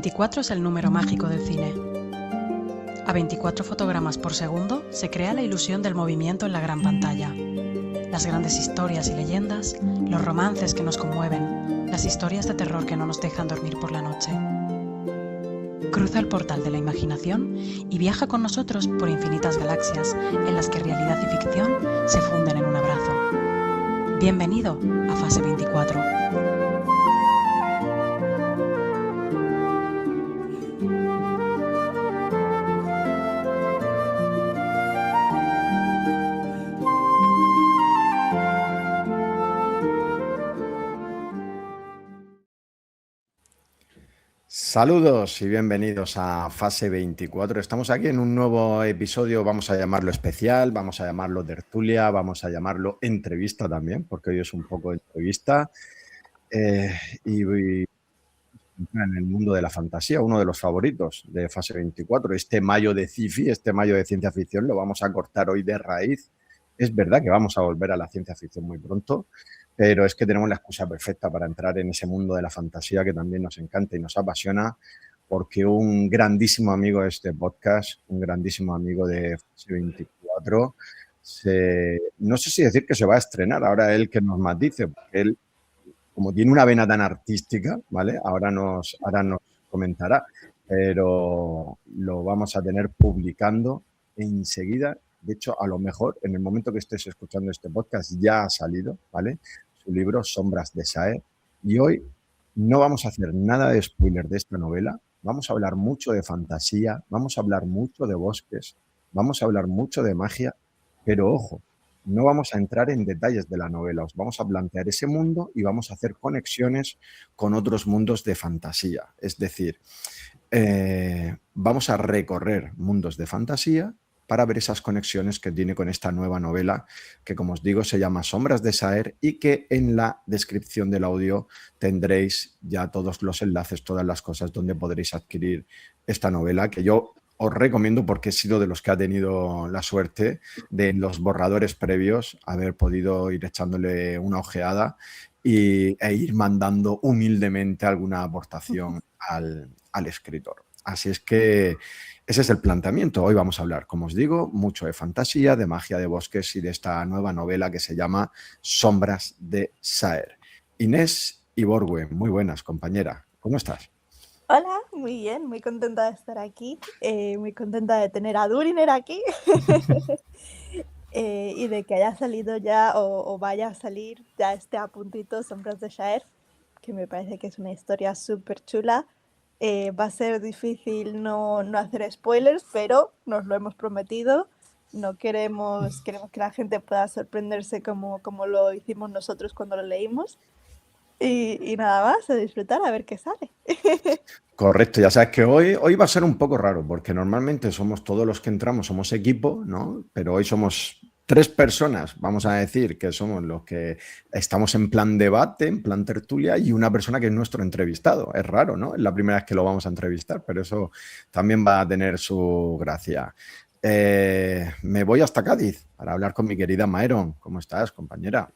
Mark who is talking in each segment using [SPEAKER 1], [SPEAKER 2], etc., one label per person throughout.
[SPEAKER 1] 24 es el número mágico del cine. A 24 fotogramas por segundo se crea la ilusión del movimiento en la gran pantalla. Las grandes historias y leyendas, los romances que nos conmueven, las historias de terror que no nos dejan dormir por la noche. Cruza el portal de la imaginación y viaja con nosotros por infinitas galaxias en las que realidad y ficción se funden en un abrazo. Bienvenido a Fase 24.
[SPEAKER 2] Saludos y bienvenidos a Fase 24. Estamos aquí en un nuevo episodio, vamos a llamarlo especial, vamos a llamarlo tertulia, vamos a llamarlo entrevista también, porque hoy es un poco de entrevista. Y en el mundo de la fantasía, uno de los favoritos de Fase 24, este mayo de sci-fi, este mayo de ciencia ficción, lo vamos a cortar hoy de raíz. Es verdad que vamos a volver a la ciencia ficción muy pronto, pero es que tenemos la excusa perfecta para entrar en ese mundo de la fantasía que también nos encanta y nos apasiona, porque un grandísimo amigo de este podcast, un grandísimo amigo de Fase 24, no sé si decir que se va a estrenar, ahora él que nos matice, porque él, como tiene una vena tan artística, ¿vale? Ahora nos comentará, pero lo vamos a tener publicando enseguida. De hecho, a lo mejor en el momento que estés escuchando este podcast ya ha salido, ¿vale? Su libro Sombras de Saer. Y hoy no vamos a hacer nada de spoiler de esta novela. Vamos a hablar mucho de fantasía, vamos a hablar mucho de bosques, vamos a hablar mucho de magia, pero ojo, no vamos a entrar en detalles de la novela. Os vamos a plantear ese mundo y vamos a hacer conexiones con otros mundos de fantasía. Es decir, vamos a recorrer mundos de fantasía para ver esas conexiones que tiene con esta nueva novela que, como os digo, se llama Sombras de Saer y que en la descripción del audio tendréis ya todos los enlaces, todas las cosas donde podréis adquirir esta novela, que yo os recomiendo porque he sido de los que ha tenido la suerte de en los borradores previos haber podido ir echándole una ojeada e ir mandando humildemente alguna aportación al escritor. Así es que ese es el planteamiento. Hoy vamos a hablar, como os digo, mucho de fantasía, de magia de bosques y de esta nueva novela que se llama Sombras de Saer. Inés Iborgüe, muy buenas, compañera. ¿Cómo estás?
[SPEAKER 3] Hola, muy bien, muy contenta de estar aquí, muy contenta de tener a Duriner aquí y de que haya salido ya o vaya a salir, ya esté a puntito Sombras de Saer, que me parece que es una historia súper chula. Va a ser difícil no hacer spoilers, pero nos lo hemos prometido. No queremos que la gente pueda sorprenderse como lo hicimos nosotros cuando lo leímos. Y nada más, a disfrutar, a ver qué sale.
[SPEAKER 2] Correcto, ya sabes que hoy va a ser un poco raro, porque normalmente somos todos los que entramos, somos equipo, ¿no? Pero hoy somos 3 personas, vamos a decir, que somos los que estamos en plan debate, en plan tertulia, y una persona que es nuestro entrevistado. Es raro, ¿no? Es la primera vez que lo vamos a entrevistar, pero eso también va a tener su gracia. Me voy hasta Cádiz para hablar con mi querida Maeron. ¿Cómo estás, compañera?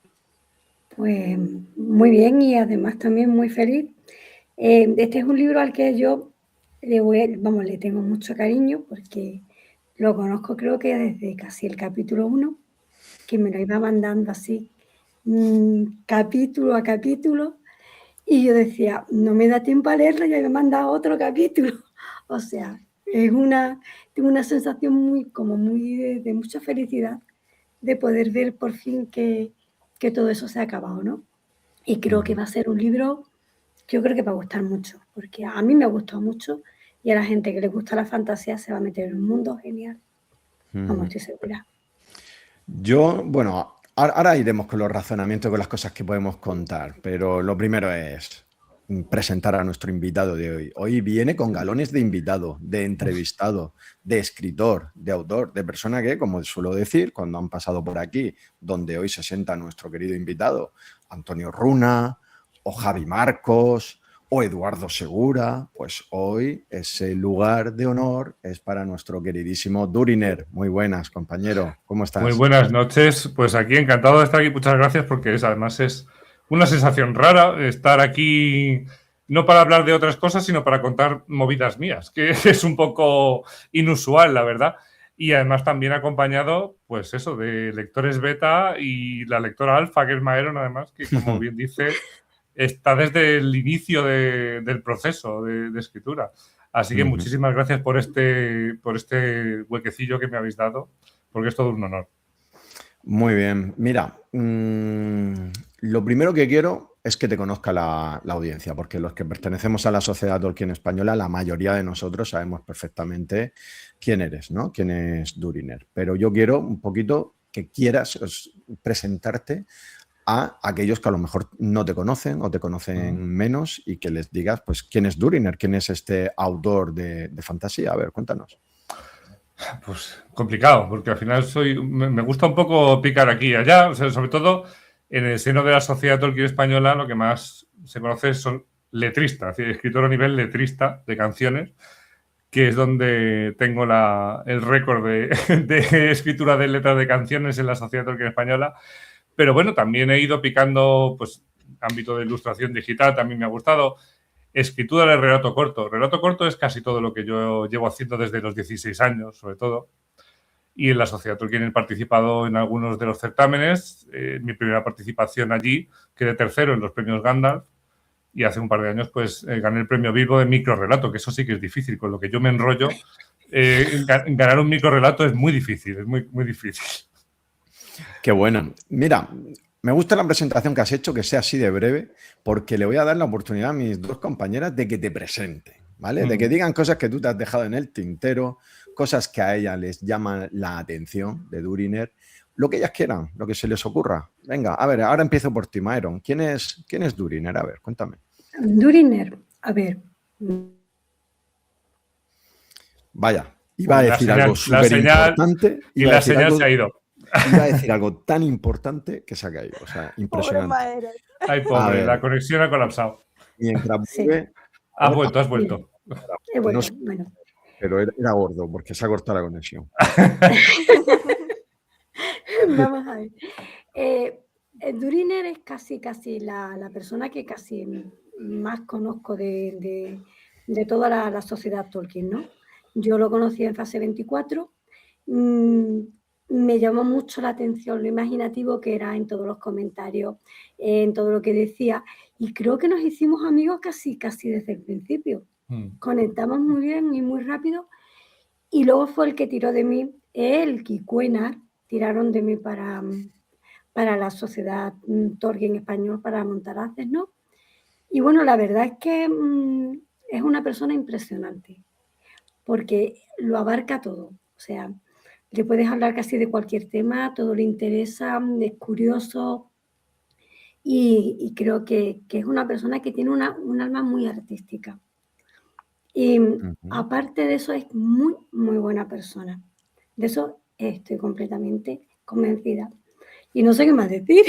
[SPEAKER 4] Pues muy bien y además también muy feliz. Este es un libro al que yo le tengo mucho cariño porque lo conozco creo que desde casi el capítulo 1, que me lo iba mandando así capítulo a capítulo y yo decía, no me da tiempo a leerlo, ya me manda otro capítulo. O sea, tengo una sensación muy de mucha felicidad de poder ver por fin que todo eso se ha acabado, ¿no? Y creo que va a ser un libro, yo creo que va a gustar mucho, porque a mí me ha gustado mucho y a la gente que le gusta la fantasía se va a meter en un mundo genial. Vamos, estoy segura.
[SPEAKER 2] Yo, bueno, ahora iremos con los razonamientos, con las cosas que podemos contar, pero lo primero es presentar a nuestro invitado de hoy. Hoy viene con galones de invitado, de entrevistado, de escritor, de autor, de persona que, como suelo decir, cuando han pasado por aquí, donde hoy se sienta nuestro querido invitado, Antonio Runa, o Javi Marcos, o Eduardo Segura, pues hoy ese lugar de honor es para nuestro queridísimo Duriner. Muy buenas, compañero. ¿Cómo estás?
[SPEAKER 5] Muy buenas noches. Pues aquí encantado de estar aquí. Muchas gracias porque además es una sensación rara estar aquí no para hablar de otras cosas, sino para contar movidas mías, que es un poco inusual, la verdad. Y además también acompañado, pues eso, de lectores beta y la lectora alfa, que es Maeron, además, que como bien dice, está desde el inicio del proceso de escritura. Así que muchísimas gracias por este huequecillo que me habéis dado, porque es todo un honor.
[SPEAKER 2] Muy bien. Mira, lo primero que quiero es que te conozca la audiencia, porque los que pertenecemos a la Sociedad Tolkien Española, la mayoría de nosotros sabemos perfectamente quién eres, ¿no? Quién es Duriner. Pero yo quiero un poquito que quieras presentarte a aquellos que a lo mejor no te conocen o te conocen menos y que les digas, pues, quién es Duriner, quién es este autor de fantasía. A ver, cuéntanos.
[SPEAKER 5] Pues complicado, porque al final me gusta un poco picar aquí y allá, o sea, sobre todo en el seno de la Sociedad Tolkien Española lo que más se conoce son letristas, es decir, escritor a nivel letrista de canciones, que es donde tengo el récord de escritura de letras de canciones en la Sociedad Tolkien Española. Pero bueno, también he ido picando, pues, ámbito de ilustración digital, también me ha gustado. Escritura de relato corto. Relato corto es casi todo lo que yo llevo haciendo desde los 16 años, sobre todo. Y en la Sociedad Tolkien he participado en algunos de los certámenes. Mi primera participación allí, quedé tercero en los premios Gandalf. Y hace un par de años, pues, gané el premio Bilbo de microrelato, que eso sí que es difícil. Con lo que yo me enrollo, ganar un microrelato es muy difícil, es muy, muy difícil.
[SPEAKER 2] Qué bueno. Mira, me gusta la presentación que has hecho, que sea así de breve, porque le voy a dar la oportunidad a mis dos compañeras de que te presenten, ¿vale? De que digan cosas que tú te has dejado en el tintero, cosas que a ellas les llaman la atención de Duriner, lo que ellas quieran, lo que se les ocurra. Venga, a ver, ahora empiezo por ti, Maeron. ¿Quién es Duriner? A ver, cuéntame.
[SPEAKER 4] Duriner, a ver.
[SPEAKER 2] Vaya, iba a decir algo súper importante.
[SPEAKER 5] Y la señal se ha ido.
[SPEAKER 2] Iba a decir algo tan importante que se ha caído. O sea, impresionante.
[SPEAKER 5] Ay, pobre, la conexión ha colapsado.
[SPEAKER 2] Mientras vuelve...
[SPEAKER 5] Has vuelto.
[SPEAKER 4] Bueno.
[SPEAKER 2] Pero era gordo, porque se ha cortado la conexión.
[SPEAKER 4] Vamos a ver. Duriner es casi la persona que casi más conozco de toda la sociedad Tolkien, ¿no? Yo lo conocí en fase 24. Me llamó mucho la atención lo imaginativo que era en todos los comentarios, en todo lo que decía, y creo que nos hicimos amigos casi desde el principio. Conectamos muy bien y muy rápido, y luego fue el que tiró de mí, él y Cuenar tiraron de mí para la Sociedad Tolkien Español para montar Haces, ¿no? Y bueno, la verdad es que es una persona impresionante, porque lo abarca todo, o sea, le puedes hablar casi de cualquier tema, todo le interesa, es curioso y creo que es una persona que tiene un alma muy artística. Y aparte de eso es muy, muy buena persona. De eso estoy completamente convencida. Y no sé qué más decir.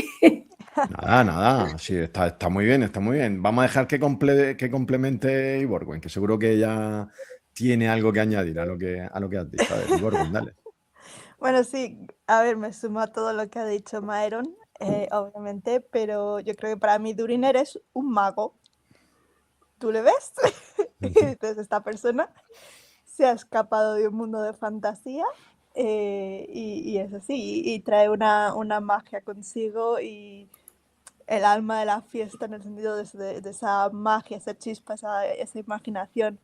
[SPEAKER 2] Nada. Sí, está muy bien, está muy bien. Vamos a dejar que complemente Iborguen, que seguro que ella tiene algo que añadir a lo que has dicho. A ver, Iborguen, dale.
[SPEAKER 3] Bueno, sí, a ver, me sumo a todo lo que ha dicho Maeron, obviamente, pero yo creo que para mí Duriner es un mago. ¿Tú le ves? Entonces esta persona se ha escapado de un mundo de fantasía y es así, y trae una magia consigo y el alma de la fiesta en el sentido de esa magia, esa chispa, esa imaginación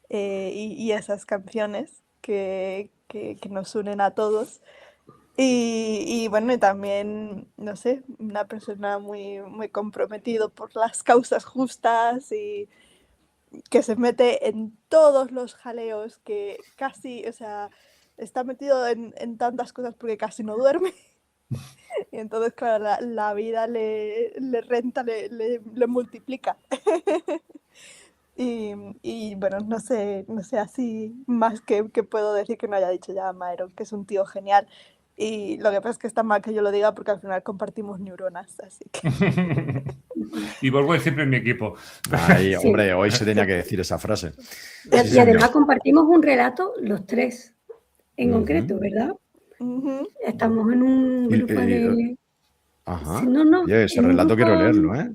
[SPEAKER 3] y esas canciones que nos unen a todos. Y bueno, y también, no sé, una persona muy, muy comprometido por las causas justas y que se mete en todos los jaleos, que casi, o sea, está metido en tantas cosas porque casi no duerme. Y entonces, claro, la vida le renta, le multiplica. Y bueno, no sé así más que puedo decir que no haya dicho ya Maeron, que es un tío genial. Y lo que pasa es que está mal que yo lo diga porque al final compartimos neuronas, así que...
[SPEAKER 5] Y Iborguen siempre en mi equipo.
[SPEAKER 2] Ay, hombre, hoy se tenía que decir esa frase.
[SPEAKER 4] Y además compartimos un relato los tres, en concreto, ¿verdad? Estamos en un grupo de...
[SPEAKER 2] Ajá.
[SPEAKER 4] No,
[SPEAKER 2] Oye, ese relato quiero leerlo, ¿eh?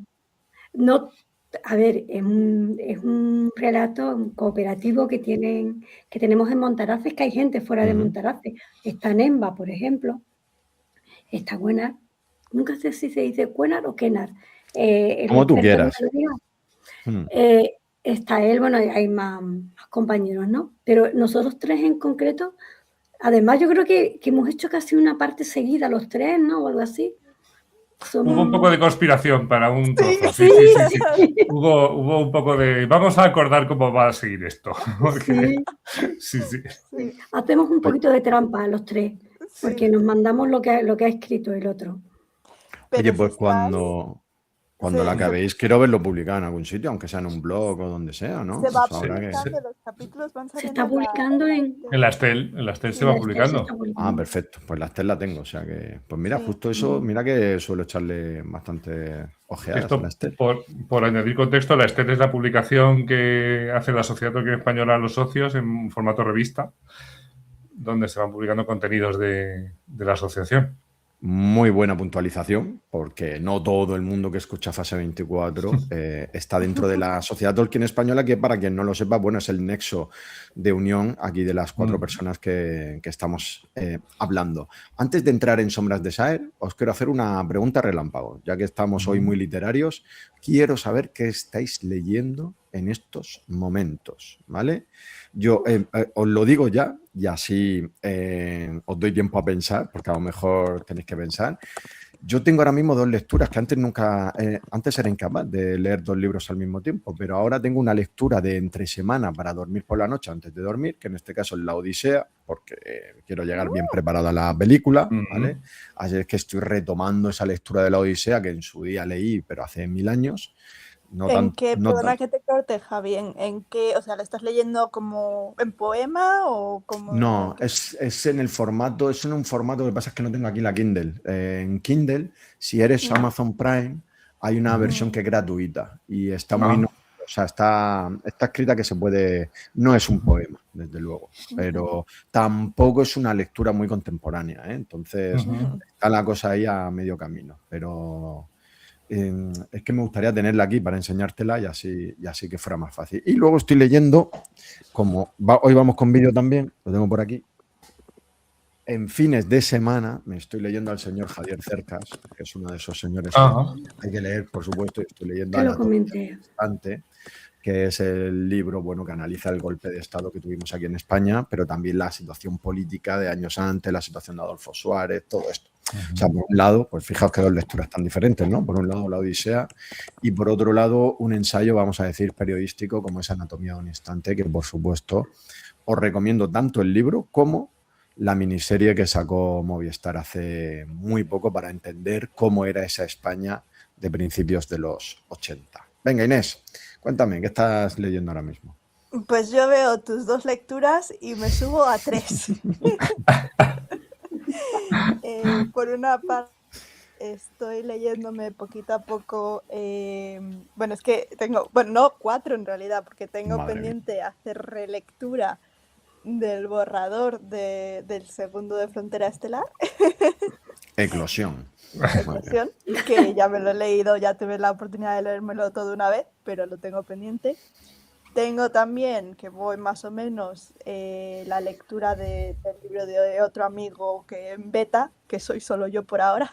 [SPEAKER 4] No, a ver, es un relato cooperativo que tenemos en Montaraces, que hay gente fuera de Montaraces. Está Nemba, por ejemplo. Está Cuenar. Nunca sé si se dice Cuenar o Quenar.
[SPEAKER 2] Como tú quieras.
[SPEAKER 4] Está él, bueno, hay más compañeros, ¿no? Pero nosotros tres en concreto, además yo creo que hemos hecho casi una parte seguida los tres, ¿no? O algo así.
[SPEAKER 5] Hubo un poco de conspiración para un trozo. Sí. Hubo un poco de... Vamos a acordar cómo va a seguir esto. Porque... Sí.
[SPEAKER 4] Hacemos un poquito de trampa los tres, porque nos mandamos lo que ha escrito el otro.
[SPEAKER 2] Oye, pues cuando la acabéis, quiero verlo publicado en algún sitio, aunque sea en un blog o donde sea, ¿no?
[SPEAKER 3] Se va publicando, los capítulos van saliendo.
[SPEAKER 4] Se está publicando en
[SPEAKER 5] la Estel se va publicando.
[SPEAKER 2] Ah, perfecto. Pues la Estel la tengo, o sea que... Pues mira, justo eso, mira que suelo echarle bastante ojeadas a la Estel.
[SPEAKER 5] Por añadir contexto, la Estel es la publicación que hace la Sociedad Tolkien Española a los socios en formato revista, donde se van publicando contenidos de la asociación.
[SPEAKER 2] Muy buena puntualización, porque no todo el mundo que escucha Fase 24 está dentro de la Sociedad Tolkien Española, que para quien no lo sepa, bueno, es el nexo de unión aquí de las 4 personas que estamos hablando. Antes de entrar en Sombras de Saer, os quiero hacer una pregunta relámpago, ya que estamos hoy muy literarios. Quiero saber qué estáis leyendo en estos momentos, ¿vale? Yo os lo digo ya y así os doy tiempo a pensar, porque a lo mejor tenéis que pensar. Yo tengo ahora mismo 2 lecturas que antes era incapaz de leer 2 libros al mismo tiempo, pero ahora tengo una lectura de entre semana para dormir por la noche antes de dormir, que en este caso es La Odisea, porque quiero llegar bien preparado a la película, ¿vale? Así es que estoy retomando esa lectura de La Odisea que en su día leí, pero hace 1000 años.
[SPEAKER 3] Perdona que te corte, Javi, ¿en qué? O sea, ¿la estás leyendo como en poema o como...?
[SPEAKER 2] No, es en el formato, es en un formato, lo que pasa es que no tengo aquí la Kindle. En Kindle, si eres Amazon Prime, hay una versión que es gratuita y está muy... O sea, está escrita que se puede... No es un poema, desde luego, pero tampoco es una lectura muy contemporánea, ¿eh? Entonces, está la cosa ahí a medio camino, pero... es que me gustaría tenerla aquí para enseñártela y así que fuera más fácil. Y luego estoy leyendo, hoy vamos con vídeo también, lo tengo por aquí. En fines de semana me estoy leyendo al señor Javier Cercas, que es uno de esos señores que hay que leer, por supuesto. Estoy leyendo Anatomía Constante, que es el libro que analiza el golpe de Estado que tuvimos aquí en España, pero también la situación política de años antes, la situación de Adolfo Suárez, todo esto. O sea, por un lado, pues fijaos que 2 lecturas tan diferentes, ¿no? Por un lado, La Odisea, y por otro lado, un ensayo, vamos a decir, periodístico, como es Anatomía de un Instante, que por supuesto os recomiendo tanto el libro como la miniserie que sacó Movistar hace muy poco para entender cómo era esa España de principios de los 80. Venga, Inés, cuéntame, ¿qué estás leyendo ahora mismo?
[SPEAKER 3] Pues yo veo tus 2 lecturas y me subo a 3. Por una parte, estoy leyéndome poquito a poco, bueno, es que tengo, no 4 en realidad, porque tengo pendiente hacer relectura del borrador del segundo de Frontera Estelar.
[SPEAKER 2] Eclosión.
[SPEAKER 3] Que ya me lo he leído, ya tuve la oportunidad de leérmelo todo una vez, pero lo tengo pendiente. Tengo también, que voy más o menos, la lectura del libro de otro amigo que en beta, que soy solo yo por ahora,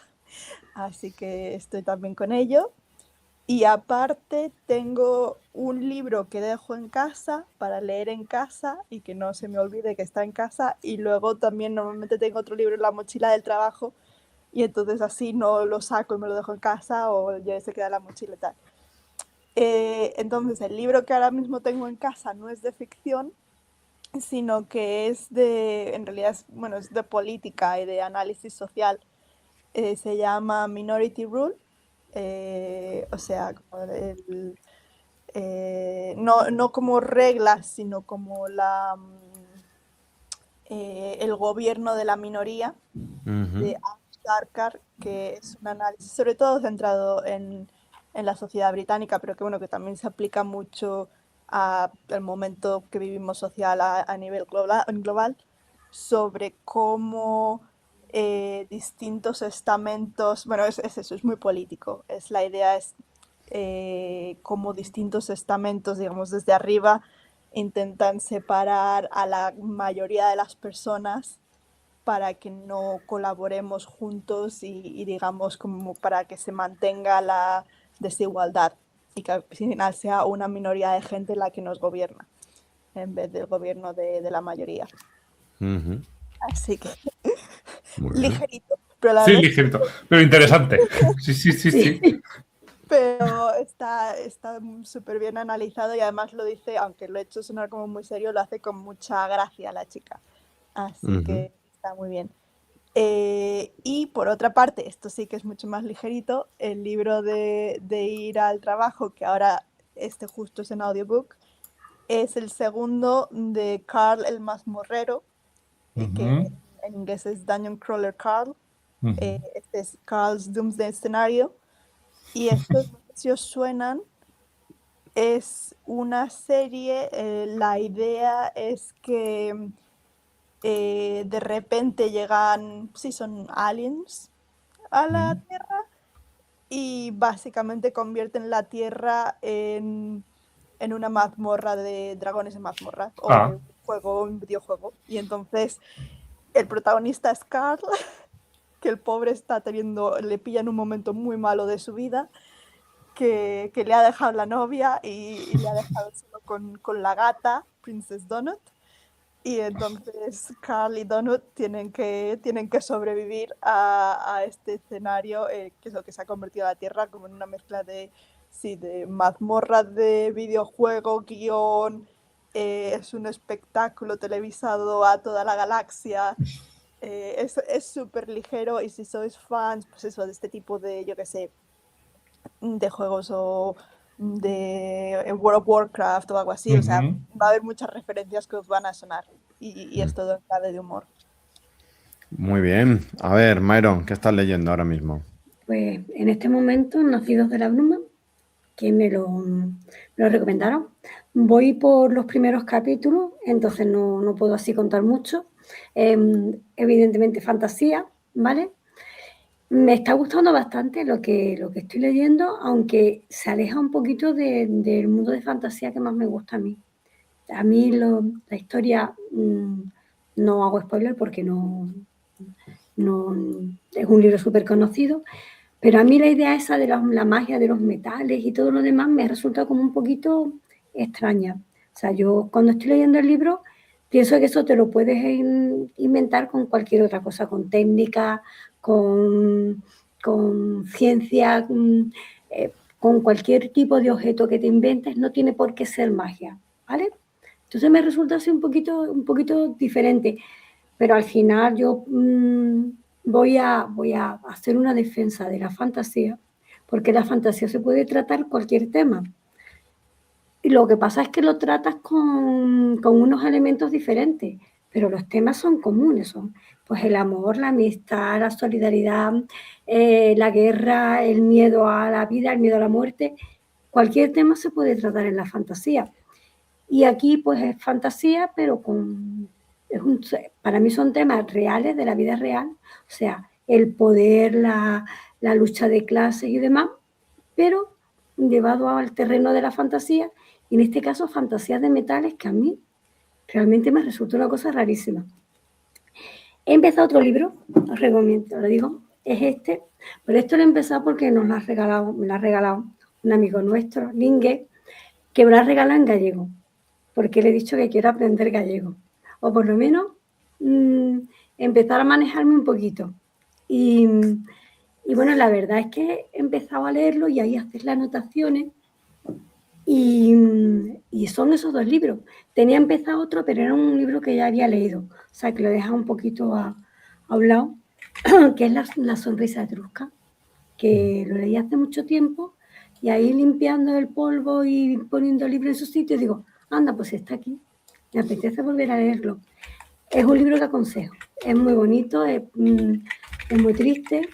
[SPEAKER 3] así que estoy también con ello. Y aparte tengo un libro que dejo en casa para leer en casa y que no se me olvide que está en casa, y luego también normalmente tengo otro libro en la mochila del trabajo y entonces así no lo saco y me lo dejo en casa o ya se queda en la mochila y tal. Entonces el libro que ahora mismo tengo en casa no es de ficción, sino que es en realidad es de política y de análisis social. Se llama Minority Rule, o sea, no como reglas, sino como el gobierno de la minoría, de Ash Sarkar, que es un análisis sobre todo centrado en la sociedad británica, pero que también se aplica mucho al momento que vivimos social a nivel global, sobre cómo distintos estamentos, es eso, es muy político. La idea es cómo distintos estamentos, digamos, desde arriba, intentan separar a la mayoría de las personas para que no colaboremos juntos y digamos, como para que se mantenga la desigualdad y que al final sea una minoría de gente la que nos gobierna, en vez del gobierno de la mayoría.
[SPEAKER 2] Ujú.
[SPEAKER 3] Así que
[SPEAKER 2] Muy bien.
[SPEAKER 3] ligerito, pero la
[SPEAKER 5] Sí,
[SPEAKER 3] verdad es
[SPEAKER 5] ligerito, pero interesante. Sí, sí, sí, sí.
[SPEAKER 3] pero está súper bien analizado y además lo dice, aunque lo he hecho sonar como muy serio, lo hace con mucha gracia la chica. Así
[SPEAKER 2] Ujú.
[SPEAKER 3] que está muy bien. Y por otra parte, esto sí que es mucho más ligerito, el libro de ir al trabajo, que ahora este justo es en audiobook, es el segundo de Carl el Mazmorrero, que
[SPEAKER 5] Ujú,
[SPEAKER 3] en inglés es Dungeon Crawler Carl.
[SPEAKER 5] ujú.
[SPEAKER 3] Este es Carl's Doomsday Scenario. Y estos, no sé si os suenan, es una serie, la idea es que de repente llegan, sí, son aliens a la Tierra y básicamente convierten la Tierra en una mazmorra de dragones en mazmorra o de
[SPEAKER 5] Ah,
[SPEAKER 3] un juego, un videojuego. Y entonces el protagonista es Carl, que el pobre está teniendo, le pilla en un momento muy malo de su vida, que le ha dejado la novia y le ha dejado solo con la gata, Princess Donut. Y entonces Carl y Donut tienen que sobrevivir a este escenario, que es lo que se ha convertido la Tierra, como en una mezcla de, sí, de mazmorras de videojuego, guión, es un espectáculo televisado a toda la galaxia. Es súper ligero y si sois fans, pues eso, de este tipo de, yo qué sé, de juegos o de World of Warcraft o algo así, o sea,
[SPEAKER 5] ujú.
[SPEAKER 3] va a haber muchas referencias que os van a sonar y es todo en clave de humor.
[SPEAKER 2] Muy bien. A ver, Myron, ¿qué estás leyendo ahora mismo?
[SPEAKER 4] Pues en este momento, Nacidos de la Bruma, que me lo recomendaron. Voy por los primeros capítulos, entonces no puedo así contar mucho. Evidentemente fantasía, ¿vale? Me está gustando bastante lo que estoy leyendo, aunque se aleja un poquito del mundo de fantasía que más me gusta a mí. A mí la historia, no hago spoiler porque no es un libro súper conocido, pero a mí la idea esa de la magia de los metales y todo lo demás me ha resultado como un poquito extraña. O sea, yo cuando estoy leyendo el libro pienso que eso te lo puedes inventar con cualquier otra cosa, con técnica, con ciencia, con cualquier tipo de objeto que te inventes, no tiene por qué ser magia, ¿vale? Entonces me resulta así un poquito diferente, pero al final yo voy a hacer una defensa de la fantasía, porque la fantasía se puede tratar cualquier tema. Y lo que pasa es que lo tratas con unos elementos diferentes, pero los temas son comunes, son pues el amor, la amistad, la solidaridad, la guerra, el miedo a la vida, el miedo a la muerte. Cualquier tema se puede tratar en la fantasía. Y aquí pues es fantasía, pero para mí son temas reales de la vida real, o sea, el poder, la lucha de clases y demás, pero llevado al terreno de la fantasía, y en este caso fantasías de metales que a mí realmente me resultó una cosa rarísima. He empezado otro libro, os recomiendo, lo digo, es este, pero esto lo he empezado porque me lo ha regalado un amigo nuestro, Lingue, que me lo ha regalado en gallego, porque le he dicho que quiero aprender gallego, o por lo menos empezar a manejarme un poquito. Y bueno, la verdad es que he empezado a leerlo y ahí hacer las anotaciones y son esos dos libros. Tenía empezado otro, pero era un libro que ya había leído, o sea que lo he dejado un poquito a un lado, que es la sonrisa etrusca, que lo leí hace mucho tiempo y ahí limpiando el polvo y poniendo el libro en su sitio digo, anda, pues está aquí, me apetece volver a leerlo. Es un libro que aconsejo, es muy bonito, es muy triste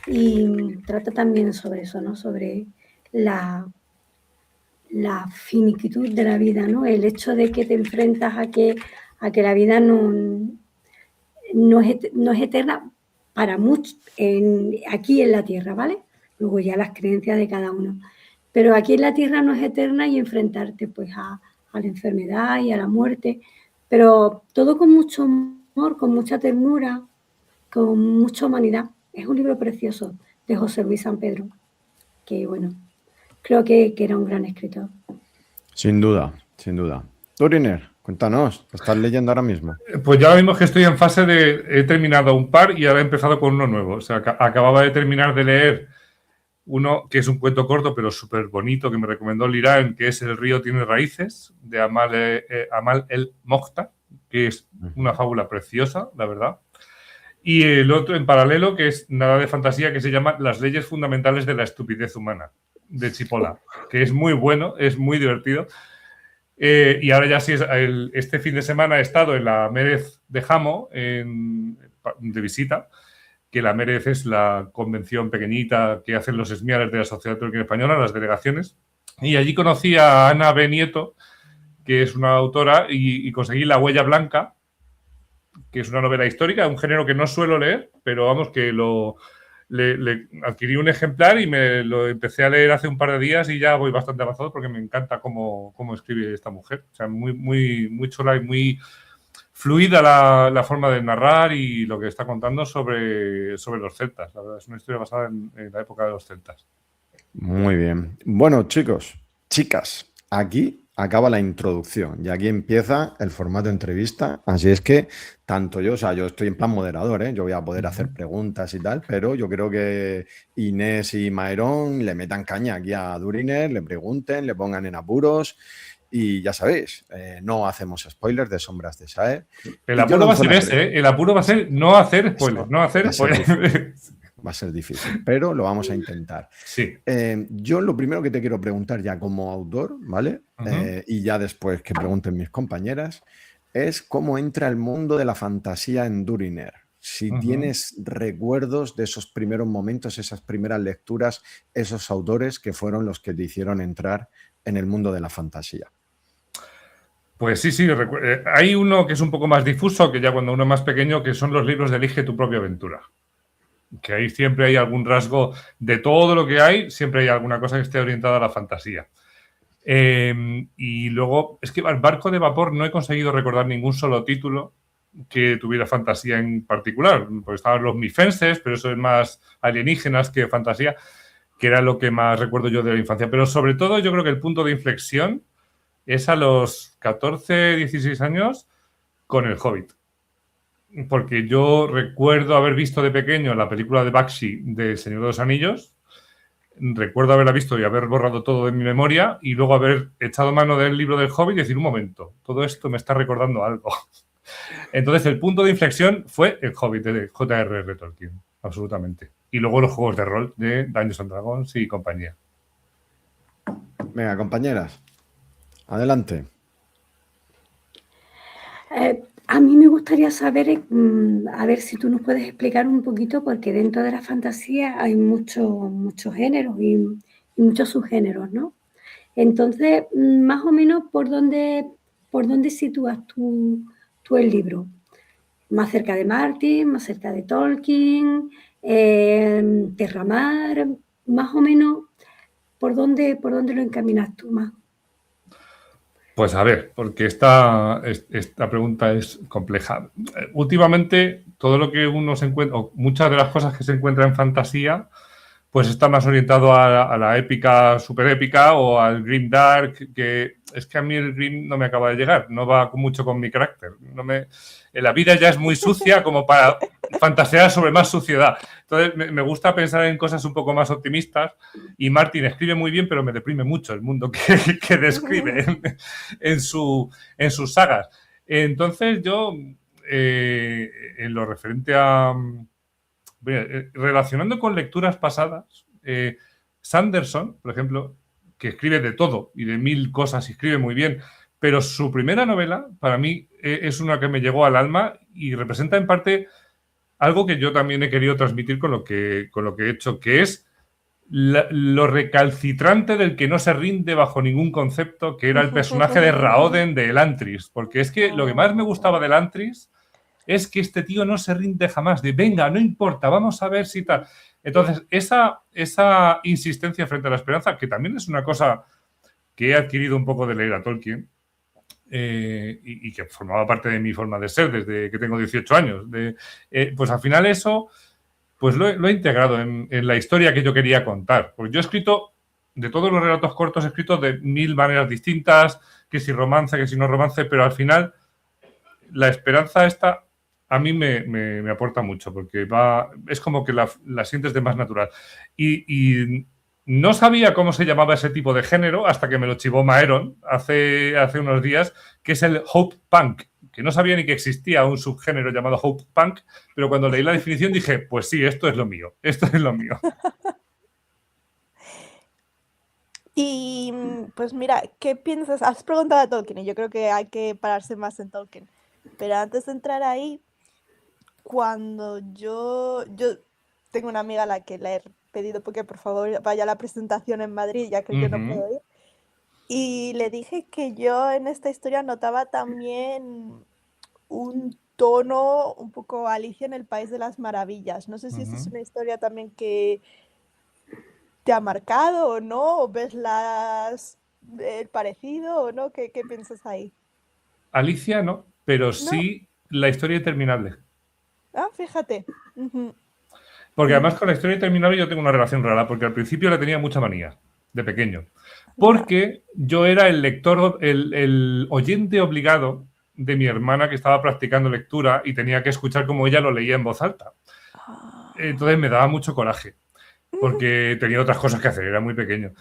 [SPEAKER 4] y trata también sobre eso, ¿no? Sobre la finitud de la vida, ¿no? El hecho de que te enfrentas a que la vida no es eterna para muchos aquí en la Tierra, ¿vale? Luego ya las creencias de cada uno. Pero aquí en la Tierra no es eterna y enfrentarte pues a la enfermedad y a la muerte, pero todo con mucho amor, con mucha ternura, con mucha humanidad. Es un libro precioso de José Luis San Pedro, que bueno, creo que era un gran escritor.
[SPEAKER 2] Sin duda, sin duda. Duriner, cuéntanos, ¿qué estás leyendo ahora mismo?
[SPEAKER 5] Pues ya mismo que estoy en fase de... He terminado un par y ahora he empezado con uno nuevo. O sea, acababa de terminar de leer uno que es un cuento corto pero súper bonito que me recomendó Lirán, que es El río tiene raíces, de Amal El Mokhtar, que es una fábula preciosa, la verdad. Y el otro en paralelo, que es nada de fantasía, que se llama Las leyes fundamentales de la estupidez humana, de Chipola, que es muy bueno, es muy divertido. Y ahora ya sí, este fin de semana he estado en la Mérez de Jamo de visita, que la Mérez es la convención pequeñita que hacen los esmiales de la Sociedad Tolkien Española, las delegaciones. Y allí conocí a Ana B. Nieto, que es una autora, y conseguí La huella blanca, que es una novela histórica, un género que no suelo leer, pero vamos, que le adquirí un ejemplar y me lo empecé a leer hace un par de días y ya voy bastante avanzado porque me encanta cómo escribe esta mujer. O sea, muy chula y muy fluida la forma de narrar y lo que está contando sobre los celtas. La verdad, es una historia basada en la época de los celtas.
[SPEAKER 2] Muy bien. Bueno, chicos, chicas, aquí acaba la introducción y aquí empieza el formato entrevista. Así es que tanto yo, o sea, yo estoy en plan moderador, ¿eh? Yo voy a poder hacer preguntas y tal, pero yo creo que Inés y Mairón le metan caña aquí a Duriner, le pregunten, le pongan en apuros. Y ya sabéis, no hacemos spoilers de Sombras de Saer.
[SPEAKER 5] El apuro va a ser ese, ¿eh? El apuro va a ser no hacer spoilers, no hacer spoilers.
[SPEAKER 2] Va a ser difícil, pero lo vamos a intentar.
[SPEAKER 5] Sí.
[SPEAKER 2] Yo lo primero que te quiero preguntar ya como autor, ¿vale? Y ya después que pregunten mis compañeras, es cómo entra el mundo de la fantasía en Duriner. Si tienes recuerdos de esos primeros momentos, esas primeras lecturas, esos autores que fueron los que te hicieron entrar en el mundo de la fantasía.
[SPEAKER 5] Pues sí, hay uno que es un poco más difuso, que ya cuando uno es más pequeño, que son los libros de Elige tu propia aventura. Que ahí siempre hay algún rasgo de todo lo que hay, siempre hay alguna cosa que esté orientada a la fantasía. Y luego, es que el Barco de Vapor no he conseguido recordar ningún solo título que tuviera fantasía en particular. Pues estaban los mifenses, pero eso es más alienígenas que fantasía, que era lo que más recuerdo yo de la infancia. Pero sobre todo yo creo que el punto de inflexión es a los 14, 16 años con El Hobbit. Porque yo recuerdo haber visto de pequeño la película de Bakshi de El Señor de los Anillos, recuerdo haberla visto y haber borrado todo de mi memoria y luego haber echado mano del libro del Hobbit y decir, un momento, todo esto me está recordando algo. Entonces el punto de inflexión fue El Hobbit de J.R.R. Tolkien, absolutamente. Y luego los juegos de rol de Dungeons & Dragons y compañía.
[SPEAKER 2] Venga, compañeras, adelante.
[SPEAKER 4] A mí me gustaría saber, a ver si tú nos puedes explicar un poquito, porque dentro de la fantasía hay muchos géneros y muchos subgéneros, ¿no? Entonces, más o menos, ¿por dónde sitúas tú el libro? ¿Más cerca de Martin, más cerca de Tolkien, Terramar? Más o menos, ¿por dónde lo encaminas tú más?
[SPEAKER 5] Pues a ver, porque esta pregunta es compleja. Últimamente, todo lo que uno se encuentra, o muchas de las cosas que se encuentran en fantasía, pues está más orientado a la épica, super épica, o al grim dark, que es que a mí el grim no me acaba de llegar, no va mucho con mi carácter. La vida ya es muy sucia como para fantasear sobre más suciedad. Entonces me gusta pensar en cosas un poco más optimistas y Martin escribe muy bien, pero me deprime mucho el mundo que describe en sus sagas. Entonces yo, en lo referente a... relacionando con lecturas pasadas, Sanderson, por ejemplo, que escribe de todo y de 1000 cosas y escribe muy bien, pero su primera novela, para mí, es una que me llegó al alma y representa en parte algo que yo también he querido transmitir con lo que he hecho, que es lo recalcitrante del que no se rinde bajo ningún concepto, que era el personaje de Raoden de Elantris, porque es que lo que más me gustaba de Elantris es que este tío no se rinde jamás, de venga, no importa, vamos a ver si tal. Entonces, esa insistencia frente a la esperanza, que también es una cosa que he adquirido un poco de leer a Tolkien, y que formaba parte de mi forma de ser desde que tengo 18 años, pues al final eso pues lo he integrado en la historia que yo quería contar. Porque yo he escrito, de todos los relatos cortos, he escrito de 1000 maneras distintas, que si romance, que si no romance, pero al final la esperanza esta a mí me aporta mucho, porque es como que la sientes de más natural. Y no sabía cómo se llamaba ese tipo de género hasta que me lo chivó Maeron hace unos días, que es el Hope Punk, que no sabía ni que existía un subgénero llamado Hope Punk, pero cuando leí la definición dije, pues sí, esto es lo mío, esto es lo mío.
[SPEAKER 3] Y pues mira, ¿qué piensas? Has preguntado a Tolkien y yo creo que hay que pararse más en Tolkien. Pero antes de entrar ahí, cuando yo tengo una amiga a la que le he pedido porque por favor vaya a la presentación en Madrid, ya que yo no puedo ir. Y le dije que yo en esta historia notaba también un tono un poco Alicia en el País de las Maravillas. No sé si esa es una historia también que te ha marcado o no, o ves el parecido o no. ¿Qué piensas ahí?
[SPEAKER 5] Alicia no, pero sí la historia interminable.
[SPEAKER 3] Ah, fíjate.
[SPEAKER 5] Porque además con la historia interminable yo tengo una relación rara, porque al principio le tenía mucha manía, de pequeño. Porque yo era el lector, el oyente obligado de mi hermana que estaba practicando lectura y tenía que escuchar cómo ella lo leía en voz alta. Entonces me daba mucho coraje, porque tenía otras cosas que hacer, era muy pequeño.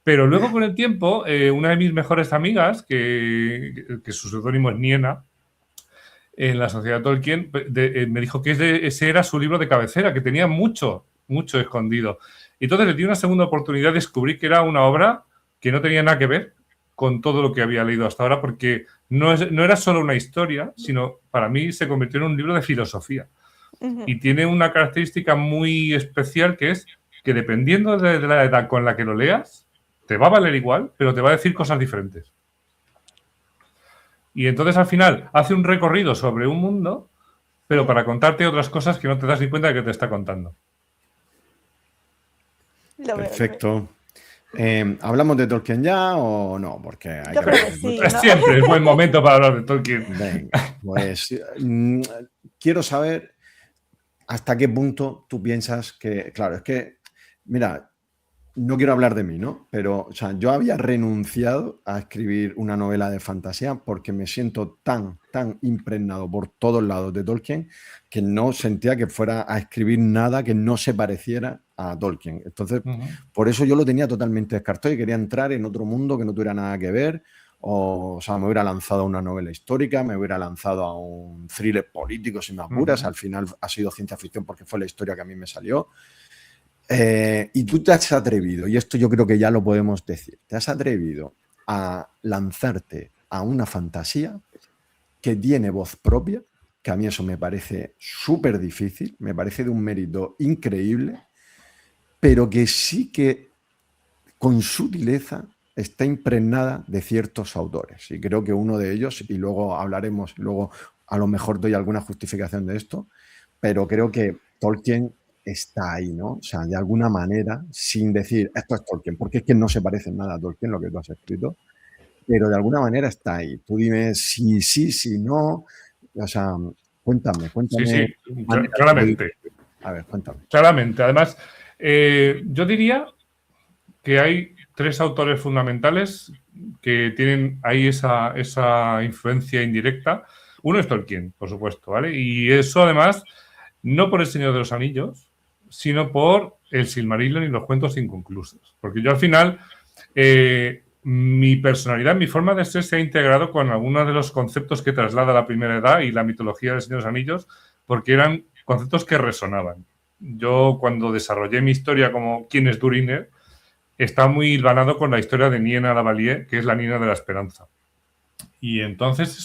[SPEAKER 5] Pero luego con el tiempo, una de mis mejores amigas, que su seudónimo es Niena, en la Sociedad Tolkien, me dijo que ese era su libro de cabecera, que tenía mucho, mucho escondido. Y entonces le di una segunda oportunidad, descubrí que era una obra que no tenía nada que ver con todo lo que había leído hasta ahora, porque no era solo una historia, sino para mí se convirtió en un libro de filosofía. Y tiene una característica muy especial, que es que dependiendo de la edad con la que lo leas, te va a valer igual, pero te va a decir cosas diferentes. Y entonces al final hace un recorrido sobre un mundo, pero para contarte otras cosas que no te das ni cuenta de que te está contando.
[SPEAKER 2] Perfecto. ¿Hablamos de Tolkien ya o no? Porque hay
[SPEAKER 3] Yo creo que sí, ¿no?
[SPEAKER 5] Siempre es buen momento para hablar de Tolkien.
[SPEAKER 2] Venga, pues quiero saber hasta qué punto tú piensas que, claro, es que, mira, no quiero hablar de mí, ¿no? Pero, o sea, yo había renunciado a escribir una novela de fantasía porque me siento tan impregnado por todos lados de Tolkien que no sentía que fuera a escribir nada que no se pareciera a Tolkien. Entonces, por eso yo lo tenía totalmente descartado y quería entrar en otro mundo que no tuviera nada que ver. O sea, me hubiera lanzado a una novela histórica, me hubiera lanzado a un thriller político, si me apuras. Al final ha sido ciencia ficción porque fue la historia que a mí me salió. Y tú te has atrevido, y esto yo creo que ya lo podemos decir, te has atrevido a lanzarte a una fantasía que tiene voz propia, que a mí eso me parece súper difícil, me parece de un mérito increíble, pero que sí que con sutileza está impregnada de ciertos autores. Y creo que uno de ellos, y luego hablaremos, luego a lo mejor doy alguna justificación de esto, pero creo que Tolkien está ahí, ¿no? O sea, de alguna manera, sin decir, esto es Tolkien, porque es que no se parece en nada a Tolkien lo que tú has escrito, pero de alguna manera está ahí. Tú dime si sí, si no, o sea, cuéntame.
[SPEAKER 5] Sí, claramente.
[SPEAKER 2] A ver, cuéntame.
[SPEAKER 5] Claramente. Además, yo diría que hay 3 autores fundamentales que tienen ahí esa influencia indirecta. Uno es Tolkien, por supuesto, ¿vale? Y eso, además, no por El Señor de los Anillos, sino por El Silmarillion y los cuentos inconclusos. Porque yo al final, mi personalidad, mi forma de ser se ha integrado con algunos de los conceptos que traslada la Primera Edad y la mitología del Señor de los Anillos, porque eran conceptos que resonaban. Yo, cuando desarrollé mi historia como ¿Quién es Durin? Está muy hilvanado con la historia de Niena Lavalier, que es la niña de la esperanza. Y entonces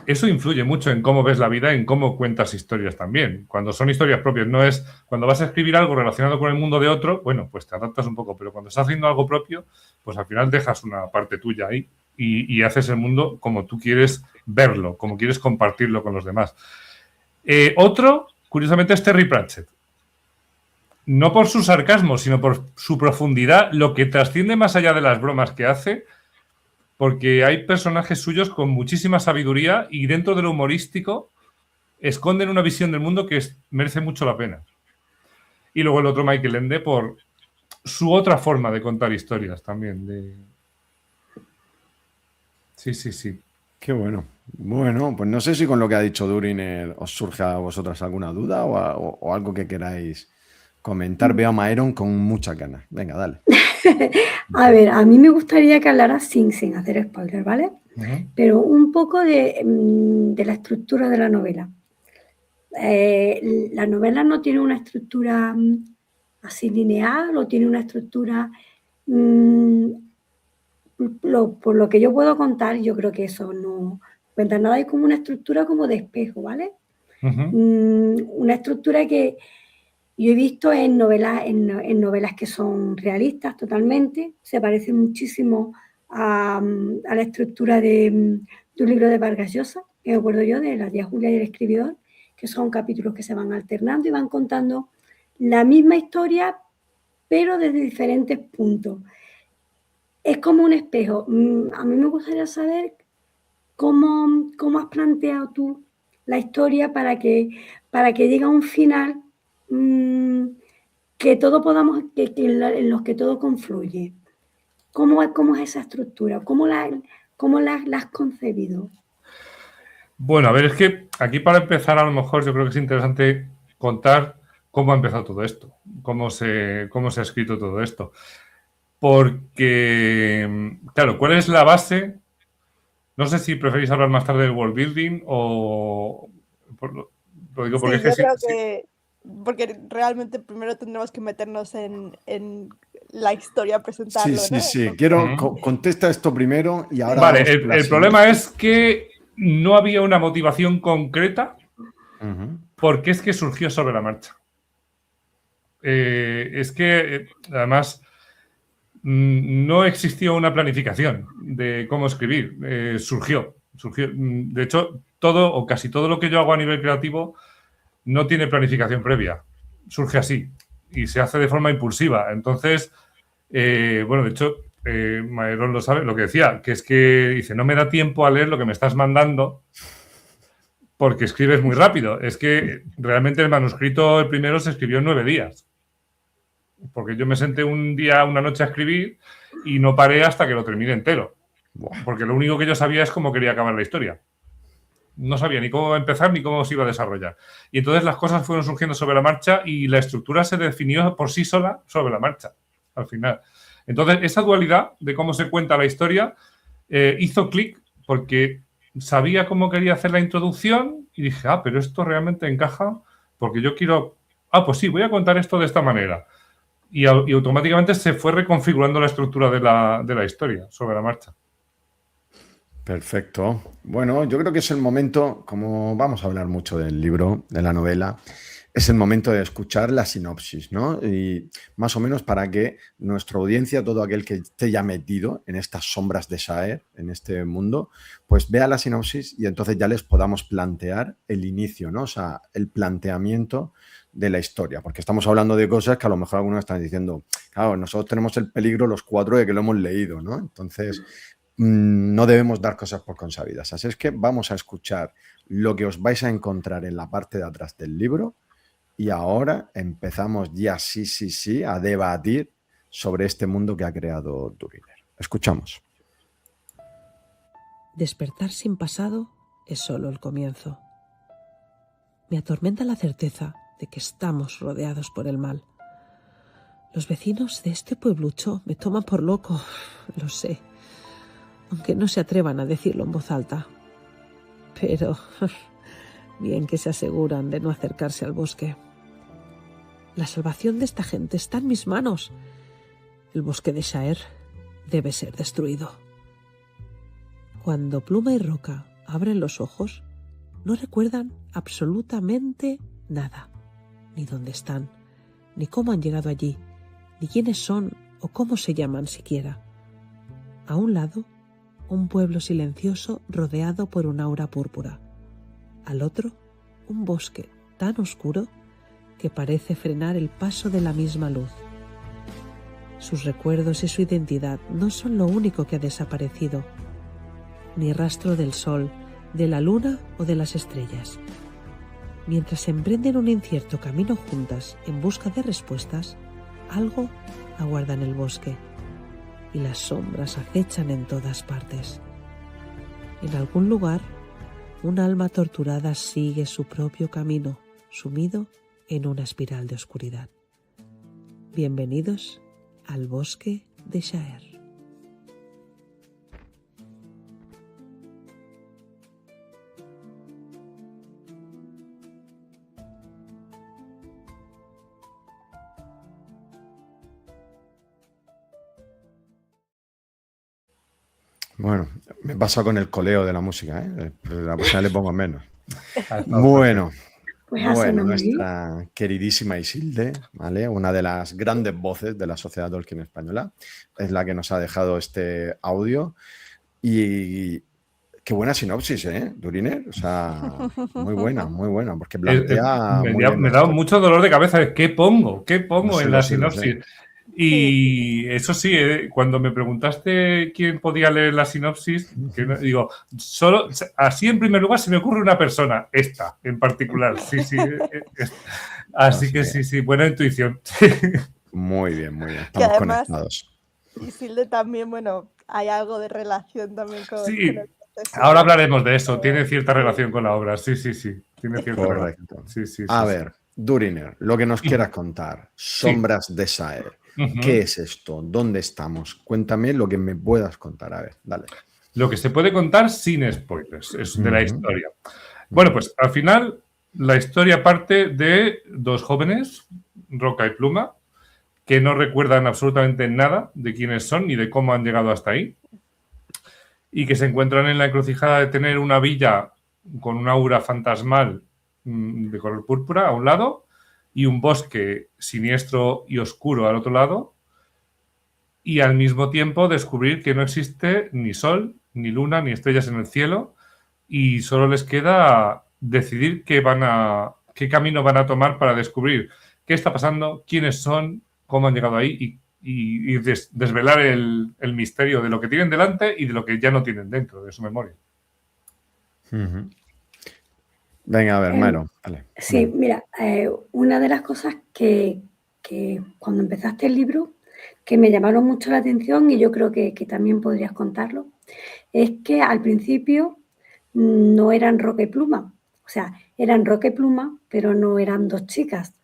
[SPEAKER 5] eso influye mucho en cómo ves la vida, en cómo cuentas historias también. Cuando son historias propias, no es cuando vas a escribir algo relacionado con el mundo de otro, bueno, pues te adaptas un poco, pero cuando estás haciendo algo propio, pues al final dejas una parte tuya ahí y haces el mundo como tú quieres verlo, como quieres compartirlo con los demás. Otro, curiosamente, es Terry Pratchett. no por su sarcasmo, sino por su profundidad, lo que trasciende más allá de las bromas que hace, porque hay personajes suyos con muchísima sabiduría y dentro de lo humorístico esconden una visión del mundo que merece mucho la pena. Y luego el otro, Michael Ende, por su otra forma de contar historias también. Sí.
[SPEAKER 2] Qué bueno. Bueno, pues no sé si con lo que ha dicho Duriner os surge a vosotras alguna duda o algo que queráis comentar. Veo a Maeron con muchas ganas. Venga, dale.
[SPEAKER 4] A ver, a mí me gustaría que hablaras sin hacer spoiler, ¿vale? Pero un poco de la estructura de la novela. La novela no tiene una estructura así lineal, o tiene una estructura... por lo que yo puedo contar, yo creo que eso no cuenta nada. Hay como una estructura como de espejo, ¿vale? Una estructura que yo he visto en novelas que son realistas totalmente, se parece muchísimo a la estructura de un libro de Vargas Llosa, que me acuerdo yo, de La tía Julia y el escribidor, que son capítulos que se van alternando y van contando la misma historia, pero desde diferentes puntos. Es como un espejo. A mí me gustaría saber cómo has planteado tú la historia para que llegue a un final que todo podamos, en los que todo confluye. ¿Cómo es esa estructura? ¿Cómo la has concebido?
[SPEAKER 5] Bueno, a ver, es que aquí para empezar a lo mejor yo creo que es interesante contar cómo ha empezado todo esto, cómo se ha escrito todo esto. Porque, claro, ¿cuál es la base? No sé si preferís hablar más tarde del world building o... Lo digo porque
[SPEAKER 3] sí, yo creo que... Porque realmente primero tendremos que meternos en la historia, presentarlo,
[SPEAKER 2] Sí.
[SPEAKER 3] ¿no?
[SPEAKER 2] Quiero... Contesta esto primero y ahora...
[SPEAKER 5] Vale, el problema es que no había una motivación concreta porque es que surgió sobre la marcha. Es que, además... no existió una planificación de cómo escribir. Surgió. De hecho, todo o casi todo lo que yo hago a nivel creativo no tiene planificación previa. Surge así y se hace de forma impulsiva. Entonces, bueno, de hecho, Maeron lo sabe, lo que decía, que es que dice, no me da tiempo a leer lo que me estás mandando porque escribes muy rápido. Es que realmente el manuscrito, el primero, se escribió en 9 días. Porque yo me senté una noche a escribir y no paré hasta que lo terminé entero. Porque lo único que yo sabía es cómo quería acabar la historia. No sabía ni cómo empezar ni cómo se iba a desarrollar. Y entonces las cosas fueron surgiendo sobre la marcha y la estructura se definió por sí sola sobre la marcha, al final. Entonces, esa dualidad de cómo se cuenta la historia hizo clic porque sabía cómo quería hacer la introducción y dije, pero esto realmente encaja porque yo quiero... pues sí, voy a contar esto de esta manera. Y automáticamente se fue reconfigurando la estructura de la historia sobre la marcha.
[SPEAKER 2] Perfecto. Bueno, yo creo que es el momento, como vamos a hablar mucho del libro, de la novela, es el momento de escuchar la sinopsis, ¿no? Y más o menos para que nuestra audiencia, todo aquel que esté ya metido en estas sombras de Shaer, en este mundo, pues vea la sinopsis y entonces ya les podamos plantear el inicio, ¿no? O sea, el planteamiento de la historia, porque estamos hablando de cosas que a lo mejor algunos están diciendo, claro, nosotros tenemos el peligro los 4 de que lo hemos leído, ¿no? Entonces, no debemos dar cosas por consabidas. Así es que vamos a escuchar lo que os vais a encontrar en la parte de atrás del libro y ahora empezamos ya sí a debatir sobre este mundo que ha creado Duriner. Escuchamos.
[SPEAKER 6] Despertar sin pasado es solo el comienzo. Me atormenta la certeza de que estamos rodeados por el mal. Los vecinos de este pueblucho me toman por loco, lo sé, aunque no se atrevan a decirlo en voz alta. Pero bien que se aseguran de no acercarse al bosque. La salvación de esta gente está en mis manos. El bosque de Shaer debe ser destruido. Cuando Pluma y Roca abren los ojos, no recuerdan absolutamente nada. Ni dónde están, ni cómo han llegado allí, ni quiénes son o cómo se llaman siquiera. A un lado, un pueblo silencioso rodeado por un aura púrpura. Al otro, un bosque tan oscuro que parece frenar el paso de la misma luz. Sus recuerdos y su identidad no son lo único que ha desaparecido, ni rastro del sol, de la luna o de las estrellas. Mientras emprenden un incierto camino juntas en busca de respuestas, algo aguarda en el bosque y las sombras acechan en todas partes. En algún lugar, un alma torturada sigue su propio camino, sumido en una espiral de oscuridad. Bienvenidos al bosque de Shaer.
[SPEAKER 2] Bueno, me pasa con el coleo de la música, ¿eh? La música le pongo menos. Bueno,
[SPEAKER 4] Pues hace
[SPEAKER 2] bueno,
[SPEAKER 4] unos días.
[SPEAKER 2] nuestra queridísima Isilde, ¿vale? Una de las grandes voces de la sociedad Tolkien española, es la que nos ha dejado este audio. Y qué buena sinopsis, ¿eh, Duriner? O sea, muy buena, porque plantea muy bien
[SPEAKER 5] me
[SPEAKER 2] la
[SPEAKER 5] da
[SPEAKER 2] historia.
[SPEAKER 5] mucho dolor de cabeza. ¿Qué pongo? ¿Qué pongo
[SPEAKER 2] Lo sé,
[SPEAKER 5] en
[SPEAKER 2] lo
[SPEAKER 5] la
[SPEAKER 2] sé, lo sé.
[SPEAKER 5] sinopsis? Y eso sí, cuando me preguntaste quién podía leer la sinopsis, digo, solo así en primer lugar se me ocurre una persona, esta en particular. Sí. Así que sí, buena intuición.
[SPEAKER 2] Muy bien,
[SPEAKER 3] Que
[SPEAKER 2] estamos
[SPEAKER 3] además,
[SPEAKER 2] conectados.
[SPEAKER 3] Isilde también, bueno, hay algo de relación también con
[SPEAKER 5] Sí,
[SPEAKER 3] el proceso.
[SPEAKER 5] ahora hablaremos de eso. Tiene cierta relación con la obra. Sí. Tiene cierta
[SPEAKER 2] Correcto.
[SPEAKER 5] relación. Sí.
[SPEAKER 2] A ver, Duriner, lo que nos quieras contar. Sombras de Shaer. ¿Qué es esto? ¿Dónde estamos? Cuéntame lo que me puedas contar. A ver, dale.
[SPEAKER 5] Lo que se puede contar sin spoilers, es de la historia. Bueno, pues al final la historia parte de dos jóvenes, Roca y Pluma, que no recuerdan absolutamente nada de quiénes son ni de cómo han llegado hasta ahí, y que se encuentran en la encrucijada de tener una villa con un aura fantasmal de color púrpura a un lado y un bosque siniestro y oscuro al otro lado, y al mismo tiempo descubrir que no existe ni sol, ni luna, ni estrellas en el cielo, y solo les queda decidir qué camino van a tomar para descubrir qué está pasando, quiénes son, cómo han llegado ahí y desvelar el misterio de lo que tienen delante y de lo que ya no tienen dentro de su memoria.
[SPEAKER 2] Venga, a ver, Mairo, vale.
[SPEAKER 4] Sí, mira, una de las cosas que cuando empezaste el libro que me llamaron mucho la atención, y yo creo que también podrías contarlo, es que al principio no eran Roca y Pluma. O sea, eran Roca y Pluma, pero no eran dos chicas.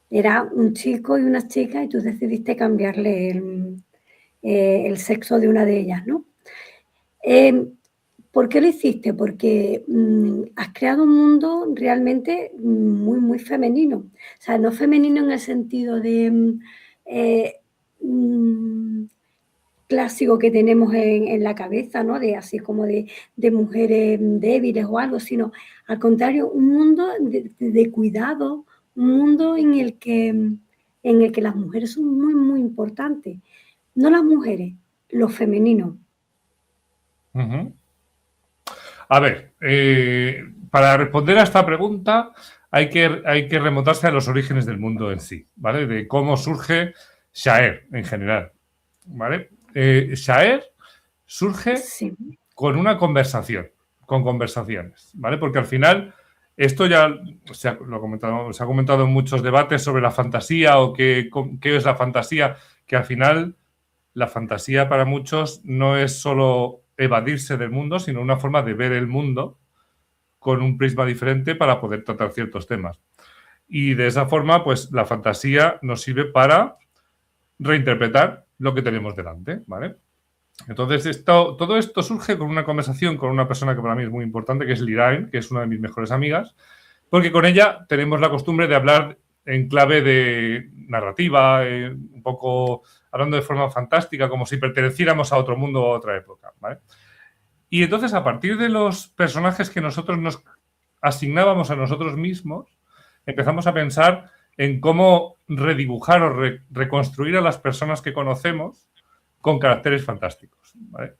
[SPEAKER 4] Era un chico y una chica, y tú decidiste cambiarle el sexo de una de ellas, ¿no? ¿Por qué lo hiciste? Porque has creado un mundo realmente muy femenino. O sea, no femenino en el sentido de clásico que tenemos en la cabeza, ¿no? De así como de mujeres débiles o algo, sino al contrario, un mundo de cuidado, un mundo en el que las mujeres son muy importantes. No las mujeres, lo femenino.
[SPEAKER 5] A ver, para responder a esta pregunta hay que remontarse a los orígenes del mundo en sí, ¿vale? De cómo surge Shaer en general, ¿vale? Shaer surge con una conversación, con conversaciones, ¿vale? Porque al final, esto ya se ha comentado en muchos debates sobre la fantasía o qué es la fantasía, que al final la fantasía para muchos no es solo evadirse del mundo, sino una forma de ver el mundo con un prisma diferente para poder tratar ciertos temas. Y de esa forma, pues la fantasía nos sirve para reinterpretar lo que tenemos delante, ¿vale? Entonces, todo esto surge con una conversación con una persona que para mí es muy importante, que es Liraen, que es una de mis mejores amigas, porque con ella tenemos la costumbre de hablar en clave de narrativa, un poco hablando de forma fantástica, como si perteneciéramos a otro mundo o a otra época, ¿vale? Y entonces, a partir de los personajes que nosotros nos asignábamos a nosotros mismos, empezamos a pensar en cómo redibujar o reconstruir a las personas que conocemos con caracteres fantásticos, ¿vale?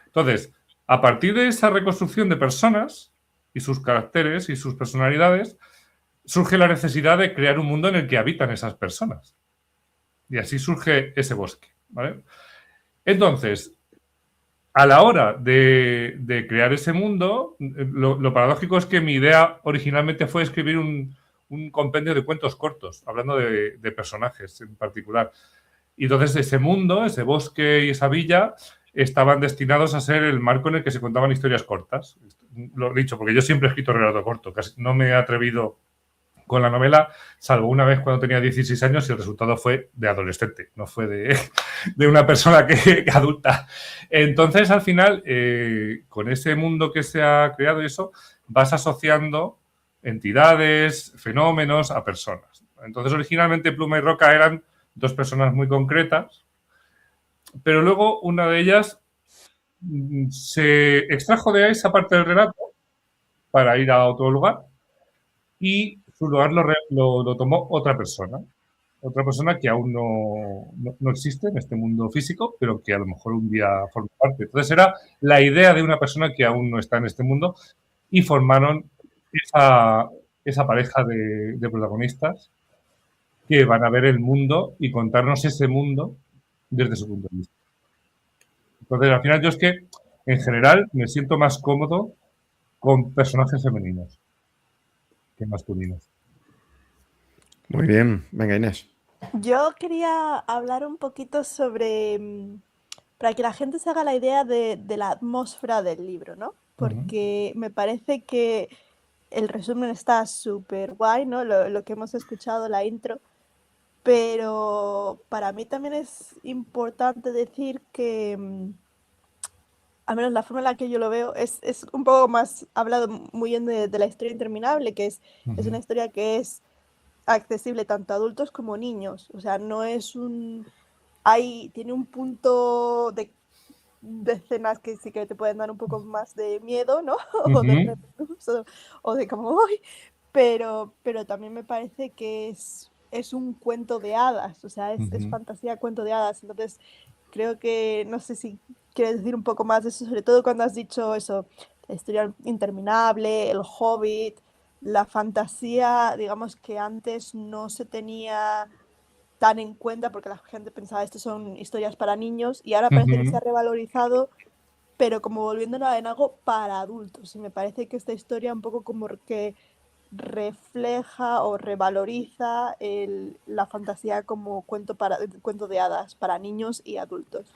[SPEAKER 5] Entonces, a partir de esa reconstrucción de personas y sus caracteres y sus personalidades, surge la necesidad de crear un mundo en el que habitan esas personas. Y así surge ese bosque, ¿vale? Entonces, a la hora de crear ese mundo, lo paradójico es que mi idea originalmente fue escribir un compendio de cuentos cortos, hablando de personajes en particular. Y entonces ese mundo, ese bosque y esa villa estaban destinados a ser el marco en el que se contaban historias cortas. Lo he dicho, porque yo siempre he escrito relato corto, casi no me he atrevido con la novela, salvo una vez cuando tenía 16 años y el resultado fue de adolescente, no fue de una persona que adulta. Entonces, al final, con ese mundo que se ha creado y eso, vas asociando entidades, fenómenos a personas. Entonces, originalmente Pluma y Roca eran dos personas muy concretas, pero luego una de ellas se extrajo de esa parte del relato para ir a otro lugar y su lugar lo tomó otra persona que aún no existe en este mundo físico, pero que a lo mejor un día forma parte. Entonces era la idea de una persona que aún no está en este mundo y formaron esa pareja de protagonistas que van a ver el mundo y contarnos ese mundo desde su punto de vista. Entonces, al final yo es que, en general, me siento más cómodo con personajes femeninos que masculinos.
[SPEAKER 2] Muy bien, venga Inés.
[SPEAKER 3] Yo quería hablar un poquito sobre, para que la gente se haga la idea de la atmósfera del libro, ¿no? Porque me parece que el resumen está súper guay, ¿no? Lo que hemos escuchado, la intro, pero para mí también es importante decir que, al menos la forma en la que yo lo veo, es un poco más hablado muy bien de la historia interminable, que es una historia que es accesible tanto a adultos como niños. O sea, no es tiene un punto de escenas que sí que te pueden dar un poco más de miedo, ¿no? o de como, ¡ay! Pero también me parece que es un cuento de hadas, o sea, es fantasía, cuento de hadas. Entonces, creo que, no sé si quieres decir un poco más de eso, sobre todo cuando has dicho eso, la historia interminable, el Hobbit, la fantasía, digamos que antes no se tenía tan en cuenta porque la gente pensaba esto son historias para niños y ahora parece que se ha revalorizado, pero como volviéndolo en algo para adultos. Y me parece que esta historia un poco como que refleja o revaloriza la fantasía como cuento de hadas para niños y adultos.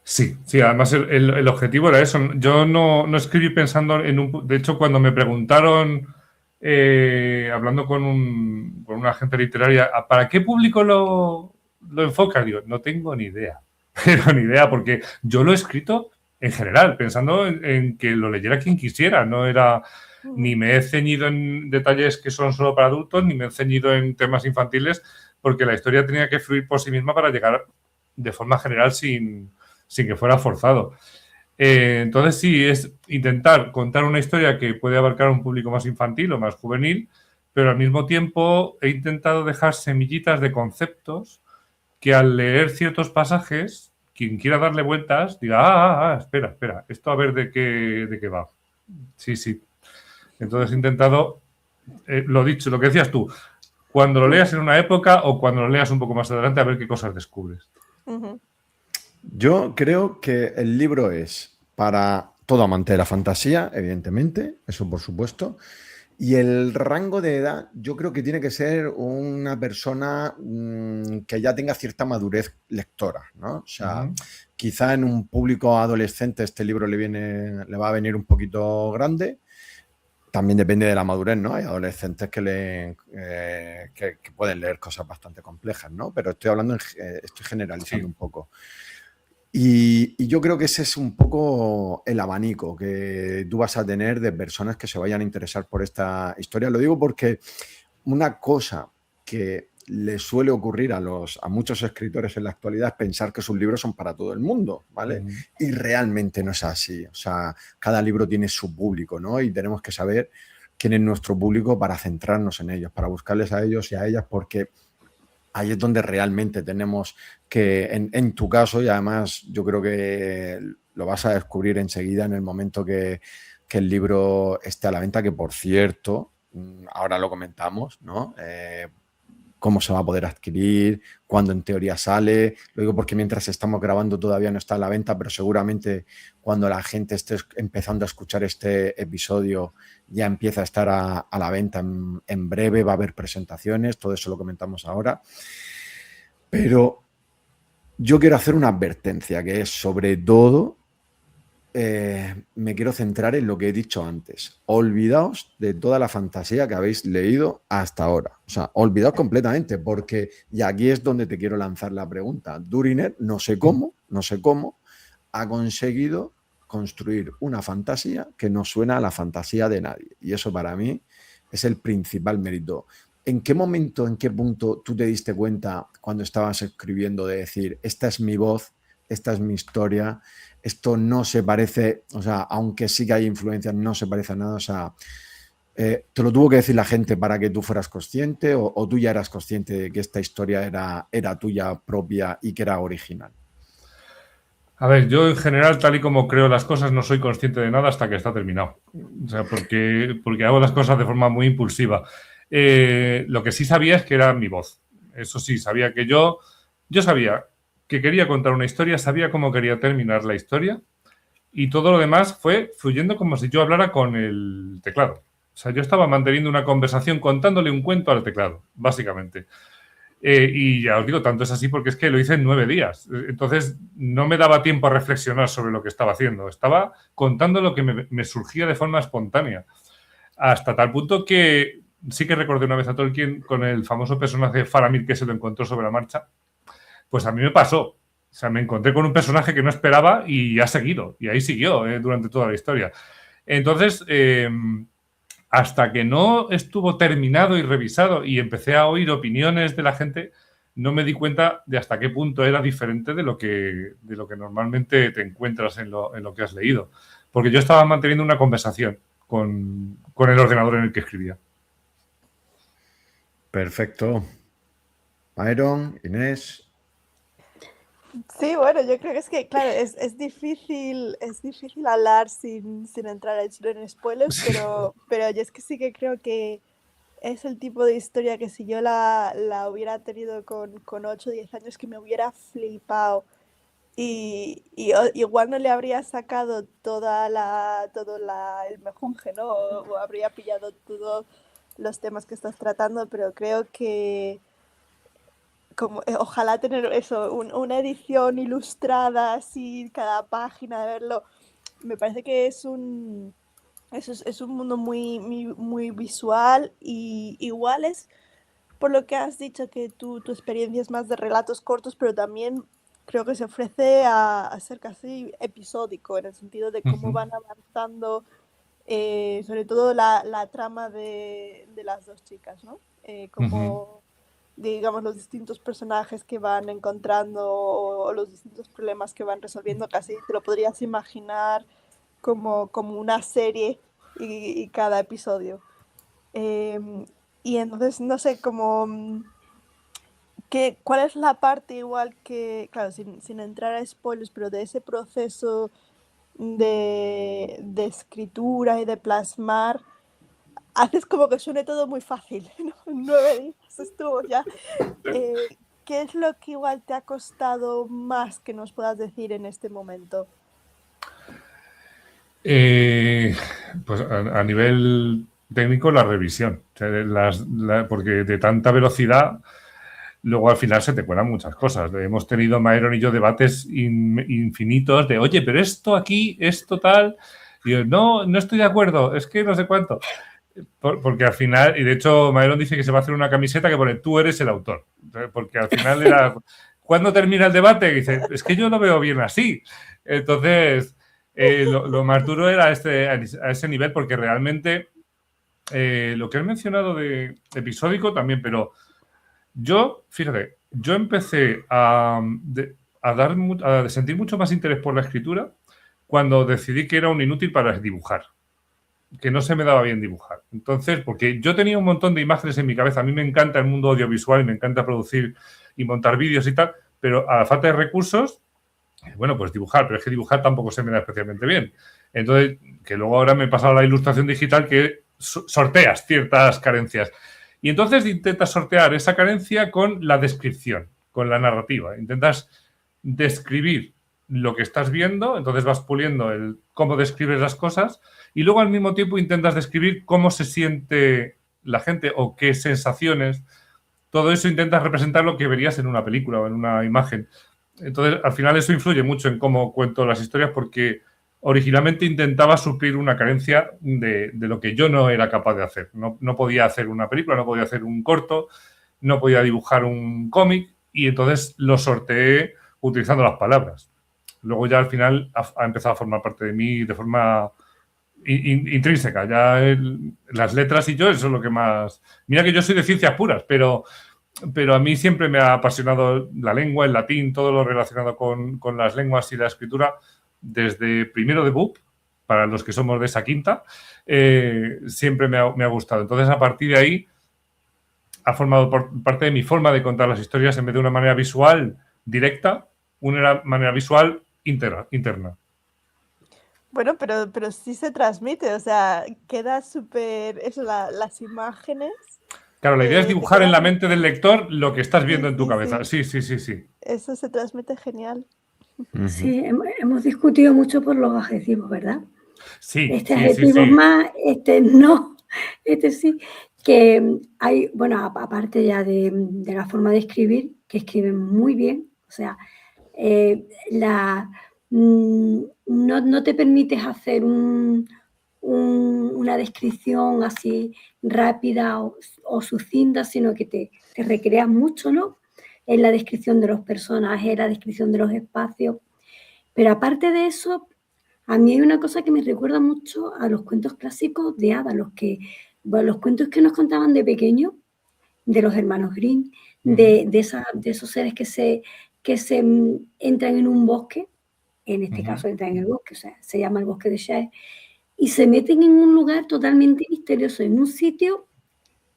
[SPEAKER 5] Sí, además el objetivo era eso. Yo no escribí pensando en un... De hecho, cuando me preguntaron, hablando con una agente literaria, ¿para qué público lo enfocas? Digo, no tengo ni idea. Pero ni idea, porque yo lo he escrito en general, pensando en que lo leyera quien quisiera. No era... Ni me he ceñido en detalles que son solo para adultos, ni me he ceñido en temas infantiles, porque la historia tenía que fluir por sí misma para llegar de forma general sin que fuera forzado. Entonces sí, es intentar contar una historia que puede abarcar un público más infantil o más juvenil, pero al mismo tiempo he intentado dejar semillitas de conceptos que al leer ciertos pasajes, quien quiera darle vueltas, diga, espera, esto a ver de qué va. Sí. Entonces he intentado, lo dicho, lo que decías tú, cuando lo leas en una época o cuando lo leas un poco más adelante, a ver qué cosas descubres.
[SPEAKER 2] Yo creo que el libro es para todo amante de la fantasía, evidentemente, eso por supuesto, y el rango de edad yo creo que tiene que ser una persona que ya tenga cierta madurez lectora, ¿no? O sea, quizá en un público adolescente este libro le va a venir un poquito grande. También depende de la madurez, ¿no? Hay adolescentes que pueden leer cosas bastante complejas, ¿no? Pero estoy generalizando un poco. Y yo creo que ese es un poco el abanico que tú vas a tener de personas que se vayan a interesar por esta historia. Lo digo porque una cosa que le suele ocurrir a muchos escritores en la actualidad es pensar que sus libros son para todo el mundo, ¿vale? Y realmente no es así. O sea, cada libro tiene su público, ¿no? Y tenemos que saber quién es nuestro público para centrarnos en ellos, para buscarles a ellos y a ellas, porque ahí es donde realmente tenemos que, en tu caso, y además yo creo que lo vas a descubrir enseguida en el momento que el libro esté a la venta, que por cierto, ahora lo comentamos, ¿no? Cómo se va a poder adquirir, cuándo en teoría sale. Lo digo porque mientras estamos grabando todavía no está a la venta, pero seguramente cuando la gente esté empezando a escuchar este episodio ya empieza a estar a la venta en breve, va a haber presentaciones, todo eso lo comentamos ahora. Pero yo quiero hacer una advertencia, que es sobre todo, me quiero centrar en lo que he dicho antes. Olvidaos de toda la fantasía que habéis leído hasta ahora. O sea, olvidaos completamente, porque, y aquí es donde te quiero lanzar la pregunta, Duriner, no sé cómo, ha conseguido construir una fantasía que no suena a la fantasía de nadie. Y eso para mí es el principal mérito. ¿En qué momento, en qué punto tú te diste cuenta cuando estabas escribiendo de decir, esta es mi voz, esta es mi historia, esto no se parece, o sea, aunque sí que hay influencias, no se parece a nada, o sea, ¿te lo tuvo que decir la gente para que tú fueras consciente o tú ya eras consciente de que esta historia era tuya propia y que era original?
[SPEAKER 5] A ver, yo en general, tal y como creo las cosas, no soy consciente de nada hasta que está terminado. O sea, porque hago las cosas de forma muy impulsiva. Lo que sí sabía es que era mi voz. Eso sí, sabía que yo sabía que quería contar una historia, sabía cómo quería terminar la historia y todo lo demás fue fluyendo como si yo hablara con el teclado. O sea, yo estaba manteniendo una conversación contándole un cuento al teclado, básicamente. Y ya os digo, tanto es así porque es que lo hice en 9 días. Entonces, no me daba tiempo a reflexionar sobre lo que estaba haciendo. Estaba contando lo que me surgía de forma espontánea. Hasta tal punto que sí que recordé una vez a Tolkien con el famoso personaje Faramir que se lo encontró sobre la marcha. Pues a mí me pasó. O sea, me encontré con un personaje que no esperaba y ha seguido. Y ahí siguió durante toda la historia. Entonces, hasta que no estuvo terminado y revisado y empecé a oír opiniones de la gente, no me di cuenta de hasta qué punto era diferente de lo que normalmente te encuentras en lo que has leído. Porque yo estaba manteniendo una conversación con el ordenador en el que escribía.
[SPEAKER 2] Perfecto. Byron, Inés.
[SPEAKER 3] Sí, bueno, yo creo que es que, claro, es difícil hablar sin entrar en spoilers, pero yo es que sí que creo que es el tipo de historia que si yo la hubiera tenido con 8 o 10 años, que me hubiera flipado y igual no le habría sacado el mejunje, ¿no? O habría pillado todos los temas que estás tratando, pero creo que ojalá tener eso, una edición ilustrada así, cada página de verlo. Me parece que es un mundo muy visual y igual es por lo que has dicho que tu experiencia es más de relatos cortos, pero también creo que se ofrece a ser casi episódico en el sentido de cómo van avanzando, sobre todo la trama de las dos chicas, ¿no? Como digamos, los distintos personajes que van encontrando o los distintos problemas que van resolviendo, casi te lo podrías imaginar como una serie y cada episodio. Y entonces, no sé, ¿cuál es la parte igual que, claro, sin entrar a spoilers, pero de ese proceso de escritura y de plasmar? Haces como que suene todo muy fácil, ¿no? 9 días estuvo ya. ¿Qué es lo que igual te ha costado más que nos puedas decir en este momento?
[SPEAKER 5] Pues a nivel técnico, la revisión. O sea, porque de tanta velocidad, luego al final se te cuelan muchas cosas. Hemos tenido, Myron y yo, debates infinitos de, oye, pero esto aquí, esto tal. Y yo, no estoy de acuerdo, es que no sé cuánto. Porque al final, y de hecho Myron dice que se va a hacer una camiseta que pone tú eres el autor, porque al final era ¿cuándo termina el debate? Y dice, es que yo lo veo bien así. Entonces lo más duro era a ese nivel, porque realmente lo que has mencionado de episódico también, pero fíjate, yo empecé a sentir mucho más interés por la escritura cuando decidí que era un inútil para dibujar, que no se me daba bien dibujar. Entonces, porque yo tenía un montón de imágenes en mi cabeza, a mí me encanta el mundo audiovisual y me encanta producir y montar vídeos y tal, pero a la falta de recursos, bueno, pues dibujar, pero es que dibujar tampoco se me da especialmente bien. Entonces, que luego ahora me he pasado a la ilustración digital, que sorteas ciertas carencias. Y entonces intentas sortear esa carencia con la descripción, con la narrativa. Intentas describir lo que estás viendo, entonces vas puliendo el cómo describes las cosas y luego al mismo tiempo intentas describir cómo se siente la gente o qué sensaciones. Todo eso intentas representar lo que verías en una película o en una imagen. Entonces, al final eso influye mucho en cómo cuento las historias porque originalmente intentaba suplir una carencia de lo que yo no era capaz de hacer. No podía hacer una película, no podía hacer un corto, no podía dibujar un cómic y entonces lo sorteé utilizando las palabras. Luego ya al final ha empezado a formar parte de mí de forma intrínseca. Ya las letras y yo, eso es lo que más... Mira que yo soy de ciencias puras, pero a mí siempre me ha apasionado la lengua, el latín, todo lo relacionado con las lenguas y la escritura, desde primero de BUP, para los que somos de esa quinta, siempre me ha gustado. Entonces, a partir de ahí, ha formado parte de mi forma de contar las historias en vez de una manera visual directa, una manera visual interna.
[SPEAKER 3] Bueno, pero sí se transmite, o sea, queda súper, eso, las imágenes.
[SPEAKER 5] Claro, la idea es dibujar en la mente del lector lo que estás viendo en tu cabeza. Sí.
[SPEAKER 3] Eso se transmite genial.
[SPEAKER 4] Sí, hemos discutido mucho por los adjetivos, ¿verdad?
[SPEAKER 5] Sí.
[SPEAKER 4] Este adjetivo es más, este no, este sí. Que hay, bueno, aparte ya de la forma de escribir, que escriben muy bien, o sea, no te permites hacer una descripción así rápida o sucinta, sino que te recreas mucho, ¿no? En la descripción de los personajes, en la descripción de los espacios. Pero aparte de eso, a mí hay una cosa que me recuerda mucho a los cuentos clásicos de hadas, los cuentos que nos contaban de pequeño, de los hermanos Grimm, de esos seres que se entran en un bosque, en este caso entran en el bosque, o sea, se llama el bosque de Shire, y se meten en un lugar totalmente misterioso, en un sitio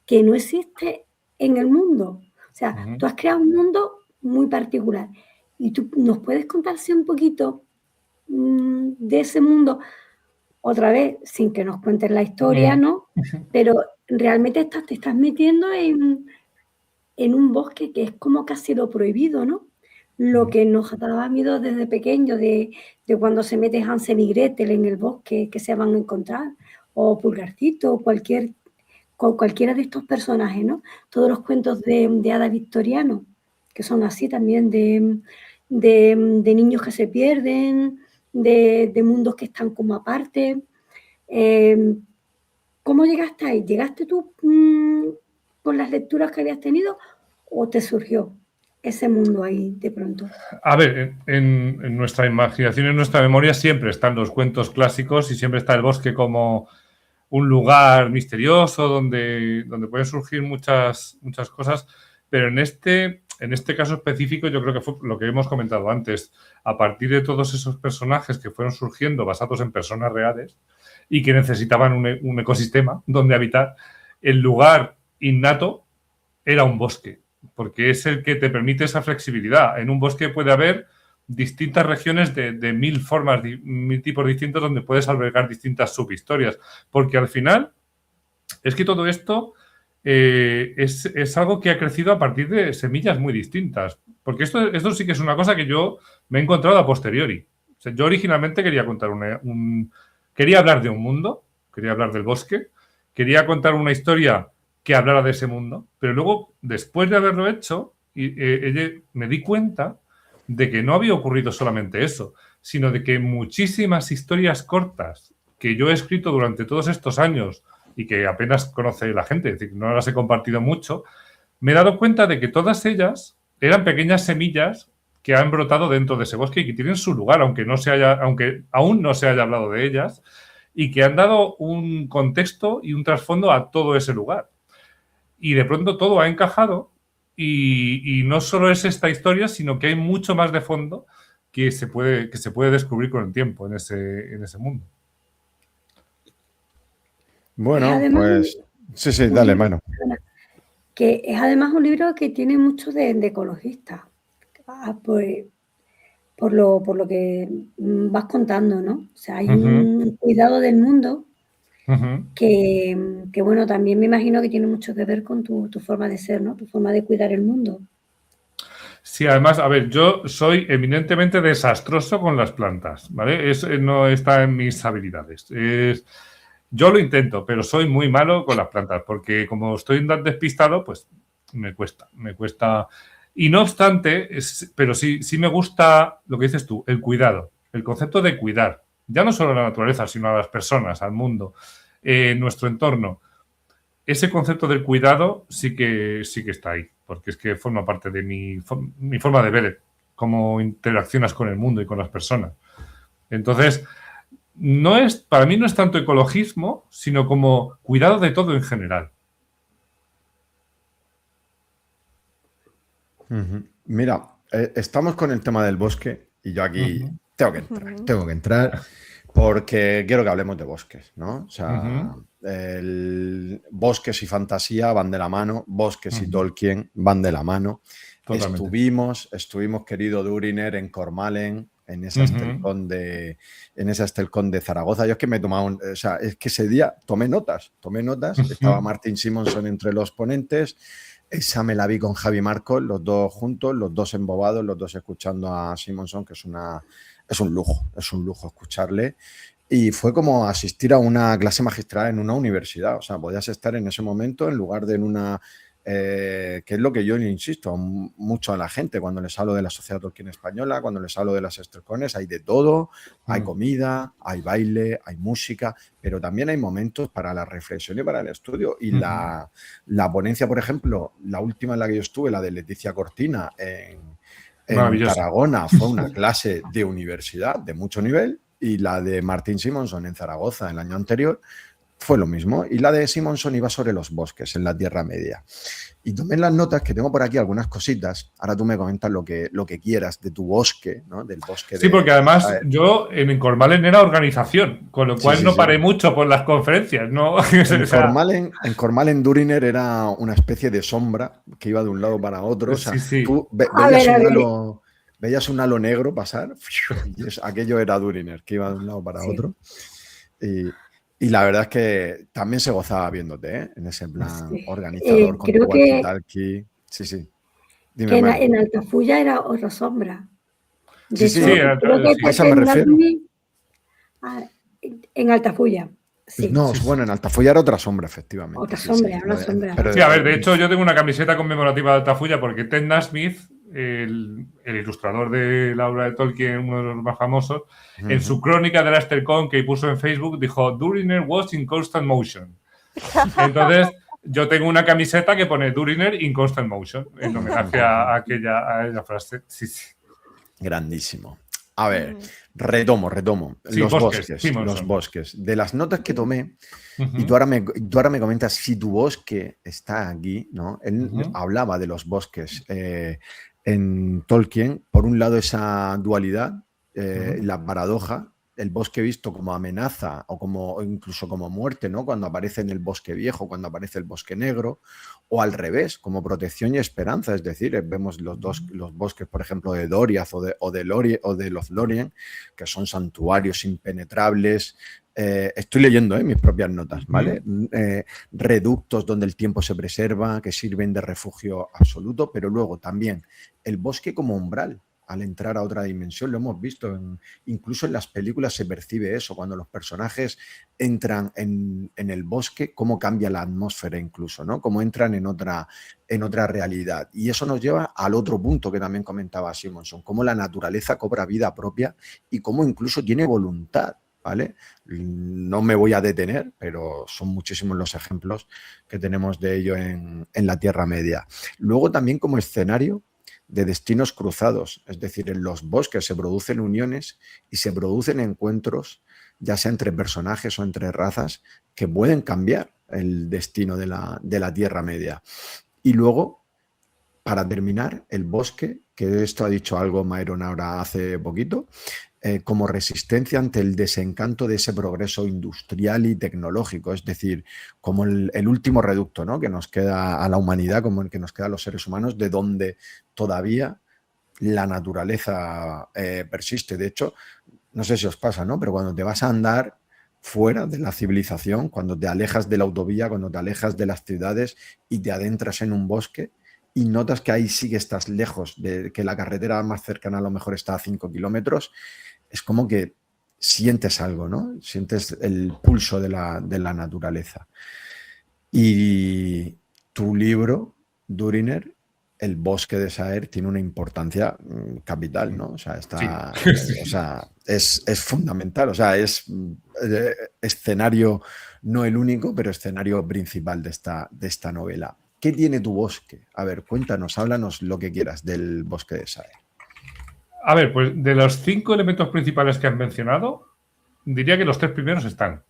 [SPEAKER 4] que no existe en el mundo. O sea, tú has creado un mundo muy particular. Y tú nos puedes contar así un poquito de ese mundo, otra vez, sin que nos cuentes la historia, ¿no? Pero realmente te estás metiendo en un bosque que es como casi lo prohibido, ¿no? Lo que nos daba miedo desde pequeño, de cuando se mete Hansel y Gretel en el bosque, que se van a encontrar, o Pulgarcito, o cualquiera de estos personajes, ¿no? Todos los cuentos de hada victoriano, que son así también, de niños que se pierden, de mundos que están como aparte. ¿Cómo llegaste ahí? ¿Llegaste tú por las lecturas que habías tenido o te surgió ese mundo ahí de pronto?
[SPEAKER 5] A ver, en nuestra imaginación, en nuestra memoria siempre están los cuentos clásicos y siempre está el bosque como un lugar misterioso donde pueden surgir muchas cosas, pero en este caso específico yo creo que fue lo que hemos comentado antes, a partir de todos esos personajes que fueron surgiendo basados en personas reales y que necesitaban un ecosistema donde habitar, el lugar innato era un bosque, porque es el que te permite esa flexibilidad. En un bosque puede haber distintas regiones de 1000 formas, 1000 tipos distintos donde puedes albergar distintas subhistorias, porque al final es que todo esto es algo que ha crecido a partir de semillas muy distintas, porque esto sí que es una cosa que yo me he encontrado a posteriori. O sea, yo originalmente quería contar quería hablar de un mundo, quería hablar del bosque, quería contar una historia que hablara de ese mundo, pero luego, después de haberlo hecho, me di cuenta de que no había ocurrido solamente eso, sino de que muchísimas historias cortas que yo he escrito durante todos estos años y que apenas conoce la gente, es decir, no las he compartido mucho, me he dado cuenta de que todas ellas eran pequeñas semillas que han brotado dentro de ese bosque y que tienen su lugar, aunque aún no se haya hablado de ellas, y que han dado un contexto y un trasfondo a todo ese lugar. Y de pronto todo ha encajado y no solo es esta historia, sino que hay mucho más de fondo que se puede descubrir con el tiempo en ese mundo.
[SPEAKER 2] Bueno,
[SPEAKER 4] además,
[SPEAKER 2] pues sí, dale, mano.
[SPEAKER 4] Que es además un libro que tiene mucho de ecologista, por lo que vas contando, ¿no? O sea, hay un cuidado del mundo que bueno, también me imagino que tiene mucho que ver con tu forma de ser, ¿no? Tu forma de cuidar el mundo.
[SPEAKER 5] Sí, además, a ver, yo soy eminentemente desastroso con las plantas, ¿vale? No está en mis habilidades. Yo lo intento, pero soy muy malo con las plantas, porque como estoy tan despistado, pues me cuesta. Y no obstante, pero sí me gusta lo que dices tú, el cuidado, el concepto de cuidar, ya no solo a la naturaleza, sino a las personas, al mundo, nuestro entorno. Ese concepto del cuidado sí que está ahí, porque es que forma parte de mi forma de ver cómo interaccionas con el mundo y con las personas. Entonces, para mí no es tanto ecologismo, sino como cuidado de todo en general.
[SPEAKER 2] Mira, estamos con el tema del bosque y yo aquí tengo que entrar porque quiero que hablemos de bosques, ¿no? O sea, bosques y fantasía van de la mano, bosques y Tolkien van de la mano. Totalmente. Estuvimos, querido Duriner, en Cormalen, en esa Estelcón de Zaragoza. Yo es que me he tomado, o sea, es que ese día tomé notas. Estaba Martin Simonson entre los ponentes. Esa me la vi con Javi Marcos, los dos juntos, los dos embobados, los dos escuchando a Simonson, que es un lujo escucharle. Y fue como asistir a una clase magistral en una universidad. O sea, podías estar en ese momento en lugar de en una... que es lo que yo le insisto mucho a la gente cuando les hablo de la Sociedad Tolkien Española, cuando les hablo de las Estelcones, hay de todo, hay comida, hay baile, hay música, pero también hay momentos para la reflexión y para el estudio. Y la ponencia, por ejemplo, la última en la que yo estuve, la de Leticia Cortina en Tarragona, fue una clase de universidad de mucho nivel, y la de Martin Simonson en Zaragoza el año anterior fue lo mismo, y la de Simonson iba sobre los bosques en la Tierra Media. Y tomé las notas, que tengo por aquí algunas cositas. Ahora tú me comentas lo que quieras de tu bosque, ¿no? Del bosque.
[SPEAKER 5] Sí, porque además yo en Cormalen era organización, con lo cual no paré mucho por las conferencias, ¿no?
[SPEAKER 2] En Cormalen Duriner era una especie de sombra que iba de un lado para otro. O sea, tú veías un halo negro pasar y aquello era Duriner, que iba de un lado para otro. Y la verdad es que también se gozaba viéndote, ¿eh? En ese plan organizador, con tu walkie-talkie. Sí.
[SPEAKER 4] Dime, que en Altafulla era otra sombra.
[SPEAKER 2] Sí, a eso me refiero.
[SPEAKER 4] En Altafulla. Sí.
[SPEAKER 2] No, bueno, en Altafulla era otra sombra, efectivamente.
[SPEAKER 4] Otra sombra.
[SPEAKER 5] Sí, a ver, de hecho yo tengo una camiseta conmemorativa de Altafulla porque Ted Nasmith, el ilustrador de la obra de Tolkien, uno de los más famosos, en su crónica de la Estelcón que puso en Facebook, dijo Duriner was in constant motion. Entonces, yo tengo una camiseta que pone Duriner in constant motion, en homenaje a aquella frase. Sí.
[SPEAKER 2] Grandísimo. A ver, retomo. Sí, los bosques. De las notas que tomé, y tú ahora me comentas si tu bosque está aquí, ¿no? Él hablaba de los bosques en Tolkien. Por un lado, esa dualidad, la paradoja, el bosque visto como amenaza o incluso como muerte, ¿no? Cuando aparece en el bosque viejo, cuando aparece el bosque negro, o al revés, como protección y esperanza. Es decir, vemos los bosques, por ejemplo, de Doriath o de Lothlórien, que son santuarios impenetrables. Estoy leyendo mis propias notas, ¿vale? Reductos donde el tiempo se preserva, que sirven de refugio absoluto, pero luego también el bosque como umbral. Al entrar a otra dimensión, lo hemos visto, incluso en las películas se percibe eso, cuando los personajes entran en el bosque, cómo cambia la atmósfera incluso, ¿no? Cómo entran en otra realidad. Y eso nos lleva al otro punto que también comentaba Simonson, cómo la naturaleza cobra vida propia y cómo incluso tiene voluntad, ¿vale? No me voy a detener, pero son muchísimos los ejemplos que tenemos de ello en la Tierra Media. Luego también como escenario de destinos cruzados, es decir, en los bosques se producen uniones y se producen encuentros, ya sea entre personajes o entre razas, que pueden cambiar el destino de la Tierra Media. Y luego, para terminar, el bosque, que esto ha dicho algo Myron ahora hace poquito, como resistencia ante el desencanto de ese progreso industrial y tecnológico, es decir, como el último reducto, ¿no? Que nos queda a la humanidad, como el que nos queda a los seres humanos, de donde todavía la naturaleza persiste. De hecho, no sé si os pasa, ¿no? Pero cuando te vas a andar, fuera de la civilización, cuando te alejas de la autovía, cuando te alejas de las ciudades y te adentras en un bosque y notas que ahí sí que estás lejos, de que la carretera más cercana a lo mejor está a 5 kilómetros, es como que sientes algo, ¿no? Sientes el pulso de la naturaleza. Y tu libro, Duriner, El bosque de Saer, tiene una importancia capital, ¿no? O sea, o sea, es fundamental. O sea, es escenario, no el único, pero escenario principal de esta novela. ¿Qué tiene tu bosque? A ver, cuéntanos, háblanos lo que quieras del bosque de Saer.
[SPEAKER 5] A ver, pues de los 5 elementos principales que has mencionado, diría que los 3 primeros están.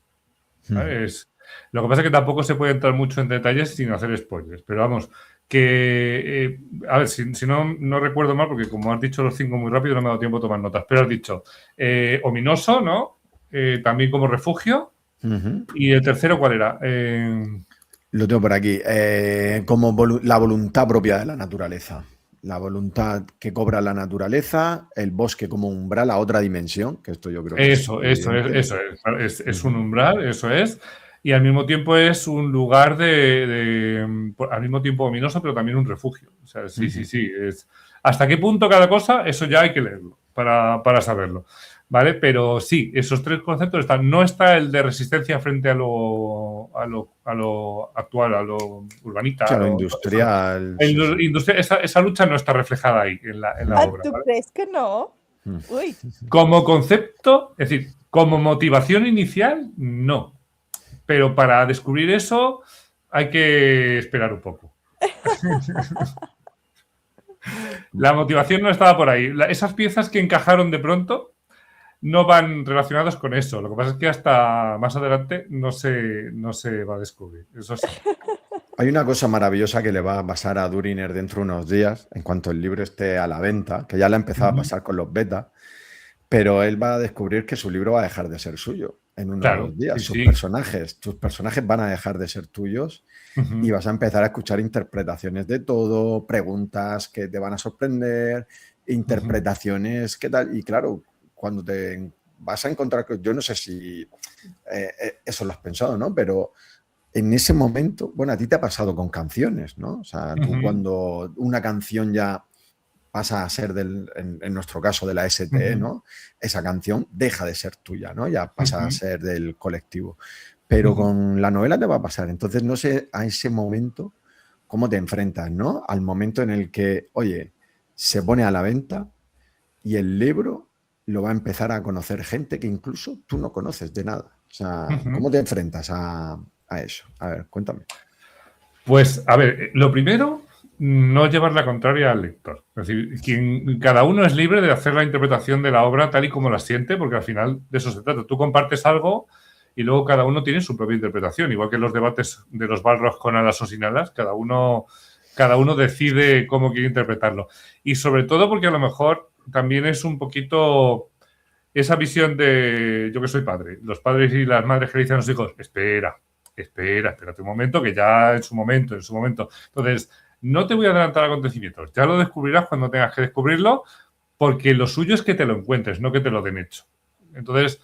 [SPEAKER 5] ¿Sabes? Lo que pasa es que tampoco se puede entrar mucho en detalles sin hacer spoilers, pero vamos, que, a ver, si no recuerdo mal, porque como has dicho los 5 muy rápido, no me ha dado tiempo a tomar notas, pero has dicho ominoso, ¿no? También como refugio. ¿Y el tercero cuál era?
[SPEAKER 2] Lo tengo por aquí. Como la voluntad propia de la naturaleza. La voluntad que cobra la naturaleza, el bosque como umbral a otra dimensión, que esto yo creo que
[SPEAKER 5] eso es un umbral, eso es. Y al mismo tiempo es un lugar al mismo tiempo ominoso, pero también un refugio. O sea, sí. ¿Hasta qué punto cada cosa? Eso ya hay que leerlo para saberlo. ¿Vale? Pero sí, esos 3 conceptos están. No está el de resistencia frente a lo actual, a lo urbanita.
[SPEAKER 2] A lo industrial.
[SPEAKER 5] Esa lucha no está reflejada ahí en la obra.
[SPEAKER 3] ¿Tú
[SPEAKER 5] ¿vale?
[SPEAKER 3] crees que no? Uy.
[SPEAKER 5] Como concepto, es decir, como motivación inicial, no. Pero para descubrir eso hay que esperar un poco. La motivación no estaba por ahí. Esas piezas que encajaron de pronto no van relacionadas con eso. Lo que pasa es que hasta más adelante no se va a descubrir. Eso sí.
[SPEAKER 2] Hay una cosa maravillosa que le va a pasar a Duriner dentro de unos días, en cuanto el libro esté a la venta, que ya le ha empezado a pasar con los beta, pero él va a descubrir que su libro va a dejar de ser suyo en unos días. Tus personajes van a dejar de ser tuyos y vas a empezar a escuchar interpretaciones de todo, preguntas que te van a sorprender, interpretaciones, ¿qué tal? Y claro, cuando te vas a encontrar, yo no sé si eso lo has pensado, ¿no? Pero en ese momento, bueno, a ti te ha pasado con canciones, ¿no? O sea, tú cuando una canción ya pasa a ser, en nuestro caso, de la STE, ¿no? Esa canción deja de ser tuya, ¿no? Ya pasa a ser del colectivo. Pero con la novela te va a pasar. Entonces, no sé a ese momento cómo te enfrentas, ¿no? Al momento en el que, oye, se pone a la venta y el libro lo va a empezar a conocer gente que incluso tú no conoces de nada. O sea, ¿cómo te enfrentas a eso? A ver, cuéntame.
[SPEAKER 5] Pues, a ver, lo primero, no llevar la contraria al lector. Es decir, cada uno es libre de hacer la interpretación de la obra tal y como la siente, porque al final de eso se trata. Tú compartes algo y luego cada uno tiene su propia interpretación. Igual que en los debates de los Balrogs con alas o sin alas, cada uno decide cómo quiere interpretarlo. Y sobre todo porque a lo mejor también es un poquito esa visión de yo que soy padre, los padres y las madres que le dicen a los hijos, espérate un momento, que ya en su momento. Entonces, no te voy a adelantar acontecimientos, ya lo descubrirás cuando tengas que descubrirlo, porque lo suyo es que te lo encuentres, no que te lo den hecho. Entonces,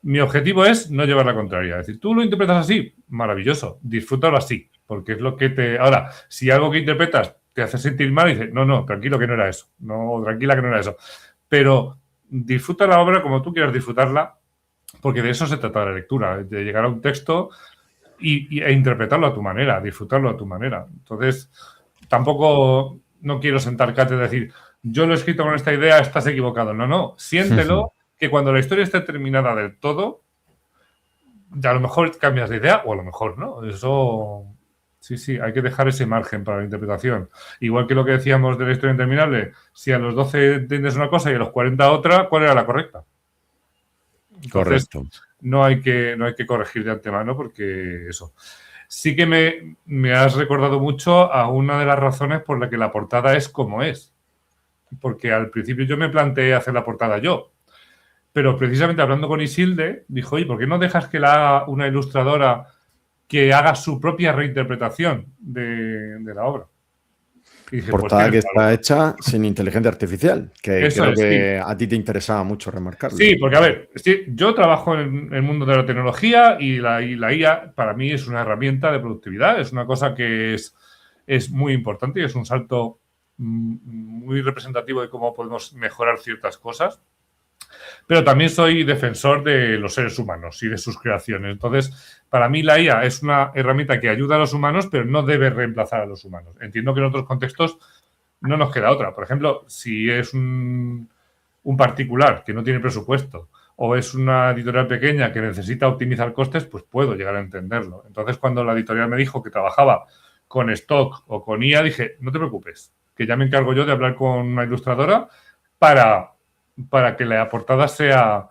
[SPEAKER 5] mi objetivo es no llevar la contraria. Es decir, tú lo interpretas así, maravilloso, disfrútalo así, porque es lo que te... Ahora, si algo que interpretas te hace sentir mal, dices, no, tranquilo que no era eso, no, tranquila que no era eso. Pero disfruta la obra como tú quieras disfrutarla, porque de eso se trata la lectura, de llegar a un texto e interpretarlo a tu manera, disfrutarlo a tu manera. Entonces, tampoco no quiero sentar cátedra y decir, yo lo he escrito con esta idea, estás equivocado. No, siéntelo, que cuando la historia esté terminada del todo, ya a lo mejor cambias de idea o a lo mejor no. Eso, sí, hay que dejar ese margen para la interpretación. Igual que lo que decíamos de la historia interminable, si a los 12 entiendes una cosa y a los 40 otra, ¿cuál era la correcta? Entonces,
[SPEAKER 2] correcto.
[SPEAKER 5] No hay que corregir de antemano porque eso. Sí que me has recordado mucho a una de las razones por la que la portada es como es. Porque al principio yo me planteé hacer la portada yo. Pero precisamente hablando con Isilde, dijo, oye, ¿por qué no dejas que la haga una ilustradora que haga su propia reinterpretación de la obra? Y dije,
[SPEAKER 2] Portada
[SPEAKER 5] pues
[SPEAKER 2] que
[SPEAKER 5] tiene
[SPEAKER 2] está
[SPEAKER 5] algo.
[SPEAKER 2] hecha sin inteligencia artificial, que
[SPEAKER 5] Eso
[SPEAKER 2] creo
[SPEAKER 5] es,
[SPEAKER 2] que a ti te interesaba mucho remarcarlo.
[SPEAKER 5] Sí, porque a ver, sí, yo trabajo en el mundo de la tecnología y la IA para mí es una herramienta de productividad, es una cosa que es muy importante y es un salto muy representativo de cómo podemos mejorar ciertas cosas. Pero también soy defensor de los seres humanos y de sus creaciones. Entonces, para mí la IA es una herramienta que ayuda a los humanos, pero no debe reemplazar a los humanos. Entiendo que en otros contextos no nos queda otra. Por ejemplo, si es un particular que no tiene presupuesto o es una editorial pequeña que necesita optimizar costes, pues puedo llegar a entenderlo. Entonces, cuando la editorial me dijo que trabajaba con stock o con IA, dije, no te preocupes, que ya me encargo yo de hablar con una ilustradora para que la portada sea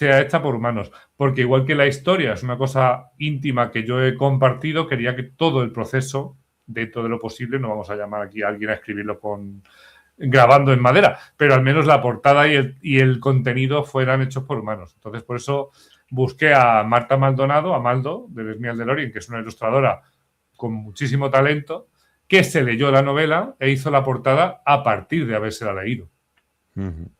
[SPEAKER 5] hecha por humanos. Porque igual que la historia es una cosa íntima que yo he compartido, quería que todo el proceso, dentro de lo posible, no vamos a llamar aquí a alguien a escribirlo grabando en madera, pero al menos la portada y el contenido fueran hechos por humanos. Entonces, por eso busqué a Marta Maldonado, a Maldo, de Desmial de Lorien, que es una ilustradora con muchísimo talento, que se leyó la novela e hizo la portada a partir de habérsela leído.
[SPEAKER 2] Uh-huh.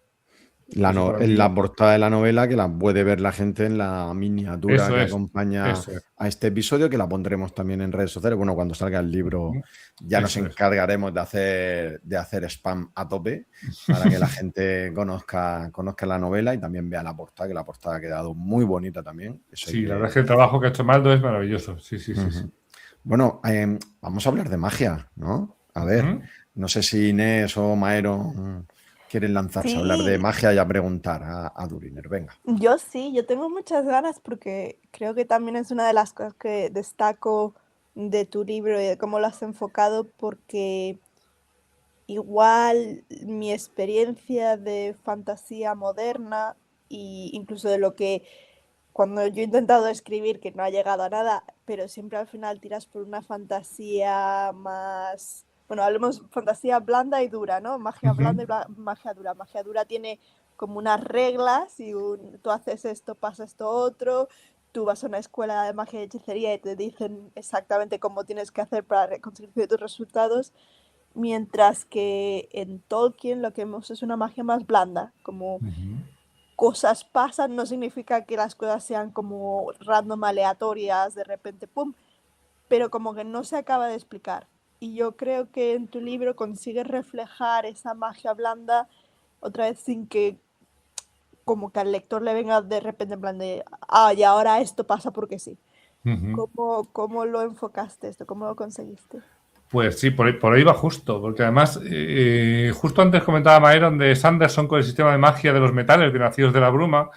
[SPEAKER 5] Mí...
[SPEAKER 2] la portada de la novela, que la puede ver la gente en la miniatura que acompaña a este episodio, que la pondremos también en redes sociales. Bueno, cuando salga el libro ya nos encargaremos de hacer spam a tope para que la gente conozca la novela y también vea la portada, que la portada ha quedado muy bonita también. Eso
[SPEAKER 5] sí, la verdad es que el trabajo que ha hecho Maldo es maravilloso. Sí.
[SPEAKER 2] Bueno, vamos a hablar de magia, ¿no? A ver, no sé si Inés o Maero quieren lanzarse a hablar de magia y a preguntar a Duriner. Venga.
[SPEAKER 3] Yo tengo muchas ganas porque creo que también es una de las cosas que destaco de tu libro y de cómo lo has enfocado, porque igual mi experiencia de fantasía moderna e incluso de lo que cuando yo he intentado escribir, que no ha llegado a nada, pero siempre al final tiras por una fantasía más... Bueno, hablemos fantasía blanda y dura, ¿no? Magia blanda y magia dura. Magia dura tiene como unas reglas y tú haces esto, pasa esto otro. Tú vas a una escuela de magia y hechicería y te dicen exactamente cómo tienes que hacer para conseguir ciertos resultados. Mientras que en Tolkien lo que vemos es una magia más blanda, como cosas pasan, no significa que las cosas sean como random, aleatorias, de repente, ¡pum! Pero como que no se acaba de explicar. Y yo creo que en tu libro consigues reflejar esa magia blanda otra vez sin que como que al lector le venga de repente en plan de y ahora esto pasa porque sí. ¿Cómo lo enfocaste esto? ¿Cómo lo conseguiste?
[SPEAKER 5] Pues sí, por ahí va justo, porque además, justo antes comentaba Maeron de Sanderson con el sistema de magia de los metales de Nacidos de la Bruma,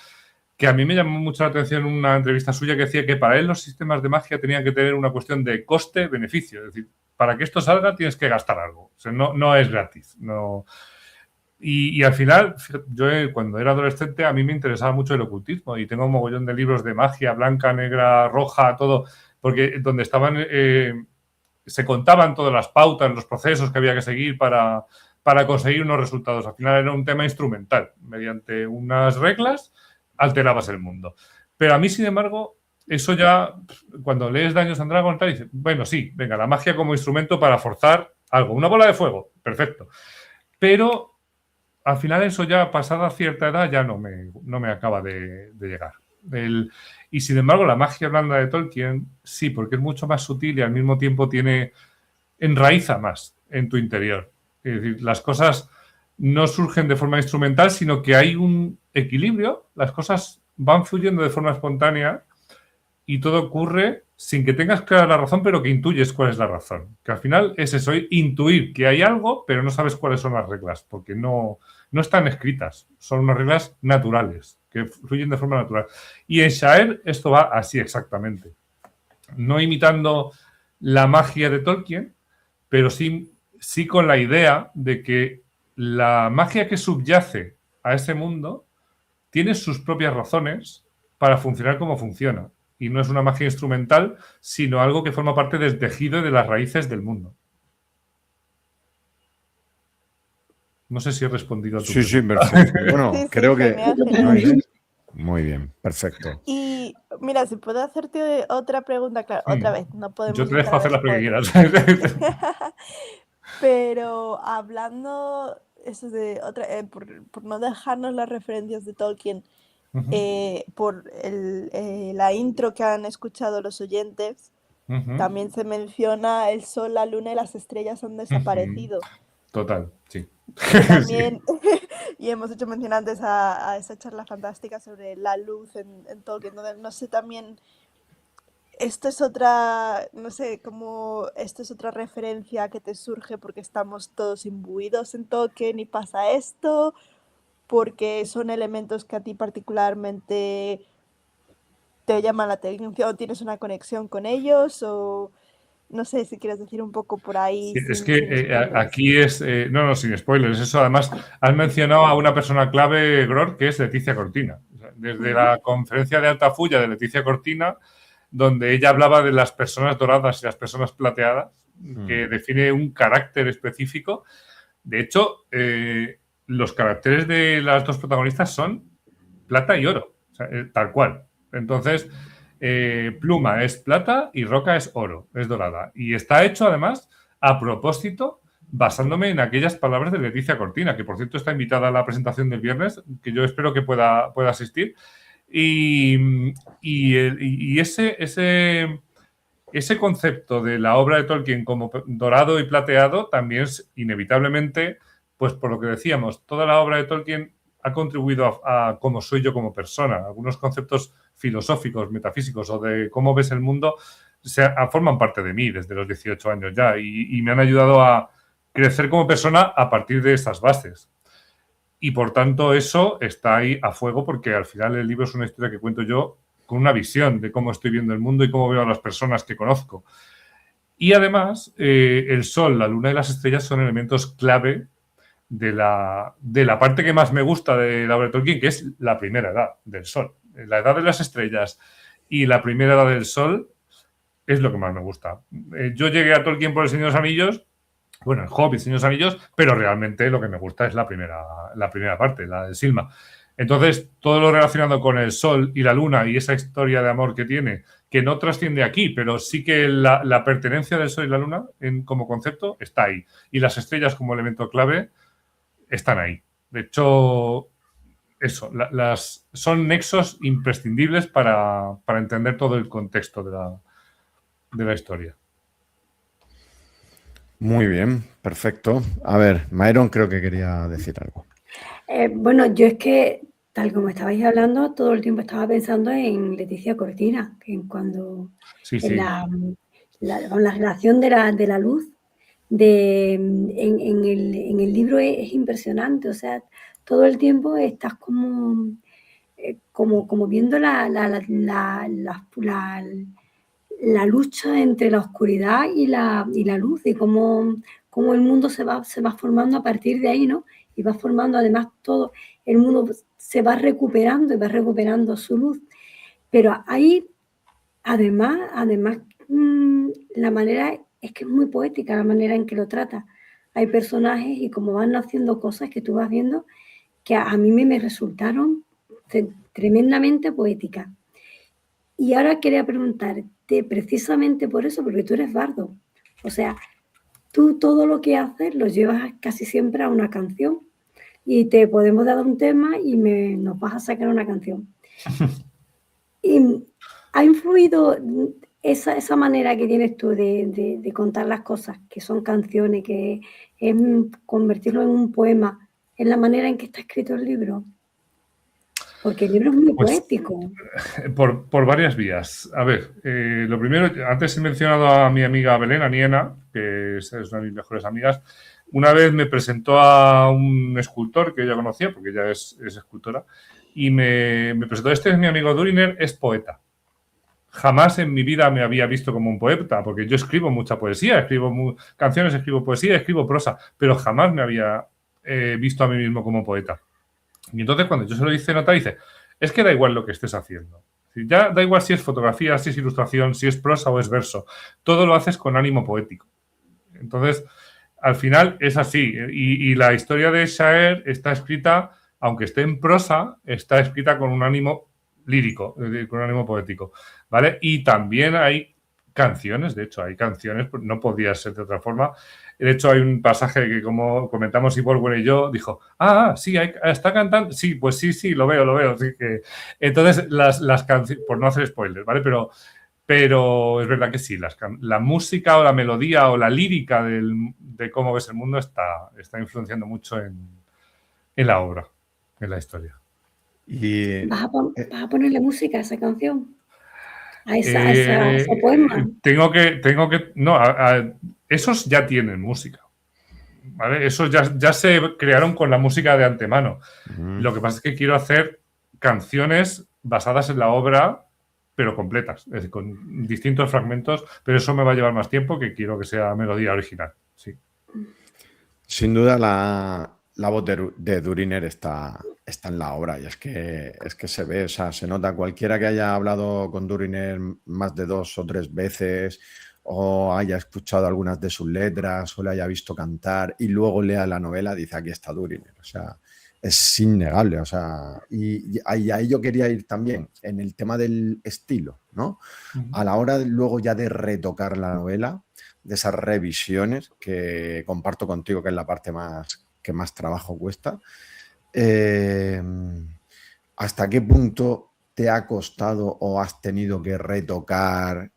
[SPEAKER 5] que a mí me llamó mucho la atención una entrevista suya que decía que para él los sistemas de magia tenían que tener una cuestión de coste-beneficio. Es decir, para que esto salga tienes que gastar algo. O sea, no es gratis. No. Y al final, yo cuando era adolescente a mí me interesaba mucho el ocultismo y tengo un mogollón de libros de magia, blanca, negra, roja, todo, porque donde estaban... se contaban todas las pautas, los procesos que había que seguir para conseguir unos resultados. Al final era un tema instrumental. Mediante unas reglas alterabas el mundo. Pero a mí, sin embargo, eso ya, cuando lees Dungeons and Dragons, dices, bueno, sí, venga, la magia como instrumento para forzar algo. Una bola de fuego, perfecto. Pero al final eso ya, pasada cierta edad, ya no me acaba de llegar. Y sin embargo, la magia blanda de Tolkien, sí, porque es mucho más sutil y al mismo tiempo enraiza más en tu interior. Es decir, las cosas no surgen de forma instrumental, sino que hay un equilibrio, las cosas van fluyendo de forma espontánea y todo ocurre sin que tengas clara la razón, pero que intuyes cuál es la razón. Que al final es eso, intuir que hay algo, pero no sabes cuáles son las reglas, porque no están escritas, son unas reglas naturales, que fluyen de forma natural. Y en Shaer esto va así exactamente. No imitando la magia de Tolkien, pero sí con la idea de que la magia que subyace a ese mundo tiene sus propias razones para funcionar como funciona. Y no es una magia instrumental, sino algo que forma parte del tejido y de las raíces del mundo. No sé si he respondido a tu pregunta.
[SPEAKER 2] Sí, perfecto. Bueno,
[SPEAKER 3] sí,
[SPEAKER 2] creo que...
[SPEAKER 3] genial.
[SPEAKER 2] Muy bien, perfecto.
[SPEAKER 3] Y mira, si puedo hacerte otra pregunta, claro, otra vez, no podemos...
[SPEAKER 5] Yo te dejo hacer las que quieras.
[SPEAKER 3] Pero hablando eso de otra, por no dejarnos las referencias de Tolkien, por la intro que han escuchado los oyentes, también se menciona el sol, la luna y las estrellas han desaparecido.
[SPEAKER 5] Total, sí.
[SPEAKER 3] Que también, y hemos hecho mención antes a esa charla fantástica sobre la luz en Tolkien, donde no sé también, esto es otra, no sé, como esto es otra referencia que te surge porque estamos todos imbuidos en Tolkien y pasa esto, porque son elementos que a ti particularmente te llaman la atención, tienes una conexión con ellos, o no sé si quieres decir un poco por ahí.
[SPEAKER 5] Sí, es
[SPEAKER 3] sin
[SPEAKER 5] que
[SPEAKER 3] spoilers.
[SPEAKER 5] aquí es. No, sin spoilers. Eso, además, has mencionado a una persona clave, Gror, que es Leticia Cortina. O sea, desde la conferencia de Altafulla de Leticia Cortina, donde ella hablaba de las personas doradas y las personas plateadas, que define un carácter específico. De hecho, los caracteres de las dos protagonistas son plata y oro, o sea, tal cual. Entonces, Pluma es plata y Roca es oro, es dorada. Y está hecho, además, a propósito, basándome en aquellas palabras de Leticia Cortina, que por cierto está invitada a la presentación del viernes, que yo espero que pueda asistir. Y ese concepto de la obra de Tolkien como dorado y plateado también es inevitablemente, pues por lo que decíamos, toda la obra de Tolkien ha contribuido a cómo soy yo como persona. Algunos conceptos filosóficos, metafísicos o de cómo ves el mundo forman parte de mí desde los 18 años ya y me han ayudado a crecer como persona a partir de esas bases. Y por tanto eso está ahí a fuego porque al final el libro es una historia que cuento yo con una visión de cómo estoy viendo el mundo y cómo veo a las personas que conozco. Y además, el sol, la luna y las estrellas son elementos clave de la parte que más me gusta de la obra de Tolkien, que es la primera edad del sol. La edad de las estrellas y la primera edad del sol es lo que más me gusta. Yo llegué a Tolkien por El Señor de los Anillos, bueno, el Hobbit, Señor de los Anillos, pero realmente lo que me gusta es la primera parte, la de Silma. Entonces, todo lo relacionado con el sol y la luna y esa historia de amor que tiene, que no trasciende aquí, pero sí que la pertenencia del sol y la luna como concepto está ahí. Y las estrellas como elemento clave están ahí. De hecho, eso, son nexos imprescindibles para entender todo el contexto de la historia.
[SPEAKER 2] Muy bien, perfecto. A ver, Myron creo que quería decir algo.
[SPEAKER 4] Bueno, yo es que, tal como estabais hablando, todo el tiempo estaba pensando en Leticia Cortina, que en cuando
[SPEAKER 5] Sí.
[SPEAKER 4] la relación de la luz en el libro es impresionante. O sea, todo el tiempo estás como viendo la lucha entre la oscuridad y la luz, y cómo el mundo se va formando a partir de ahí, ¿no? Y va formando, además, todo el mundo se va recuperando y va recuperando su luz. Pero ahí, además, la manera es que es muy poética la manera en que lo trata. Hay personajes y como van haciendo cosas que tú vas viendo que a mí me resultaron tremendamente poéticas. Y ahora quería preguntarte precisamente por eso, porque tú eres bardo. O sea, tú todo lo que haces lo llevas casi siempre a una canción y te podemos dar un tema y nos vas a sacar una canción. Y ha influido esa manera que tienes tú de contar las cosas, que son canciones, que es convertirlo en un poema, en la manera en que está escrito el libro. Porque el libro es muy poético.
[SPEAKER 5] Por varias vías. A ver, lo primero, antes he mencionado a mi amiga Belén, a Niena, que es una de mis mejores amigas. Una vez me presentó a un escultor que ella conocía, porque ella es escultora, y me presentó, este es mi amigo Duriner, es poeta. Jamás en mi vida me había visto como un poeta, porque yo escribo mucha poesía, escribo canciones, escribo poesía, escribo prosa, pero jamás me había visto a mí mismo como poeta. Y entonces cuando yo se lo hice notar, dice, es que da igual lo que estés haciendo. Ya da igual si es fotografía, si es ilustración, si es prosa o es verso. Todo lo haces con ánimo poético. Entonces, al final es así. Y la historia de Shaer está escrita, aunque esté en prosa, está escrita con un ánimo lírico, con un ánimo poético, ¿vale? Y también hay canciones, de hecho hay canciones, no podía ser de otra forma. De hecho hay un pasaje que, como comentamos Iborgüen y yo, dijo, sí, está cantando, sí, pues sí, lo veo. Así que, entonces las canciones, por no hacer spoilers, ¿vale? Pero es verdad que sí, la música o la melodía o la lírica de cómo ves el mundo está influenciando mucho en la obra, en la historia.
[SPEAKER 2] Y
[SPEAKER 4] ¿Vas a ponerle música a esa canción? A ese poema.
[SPEAKER 5] Tengo que no, esos ya tienen música, ¿vale? Esos ya se crearon con la música de antemano. Lo que pasa es que quiero hacer canciones basadas en la obra, pero completas, es decir, con distintos fragmentos, pero eso me va a llevar más tiempo, que quiero que sea melodía original, sí.
[SPEAKER 2] Sin duda la voz de Duriner está en la obra, y es que se ve, o sea, se nota. Cualquiera que haya hablado con Duriner más de 2 o 3 veces, o haya escuchado algunas de sus letras, o le haya visto cantar y luego lea la novela, dice: aquí está Duriner. O sea, es innegable. O sea, y ahí yo quería ir también en el tema del estilo, ¿no? A la hora luego ya de retocar la novela, de esas revisiones, que comparto contigo que es la parte que más trabajo cuesta. ¿Hasta qué punto te ha costado o has tenido que retocar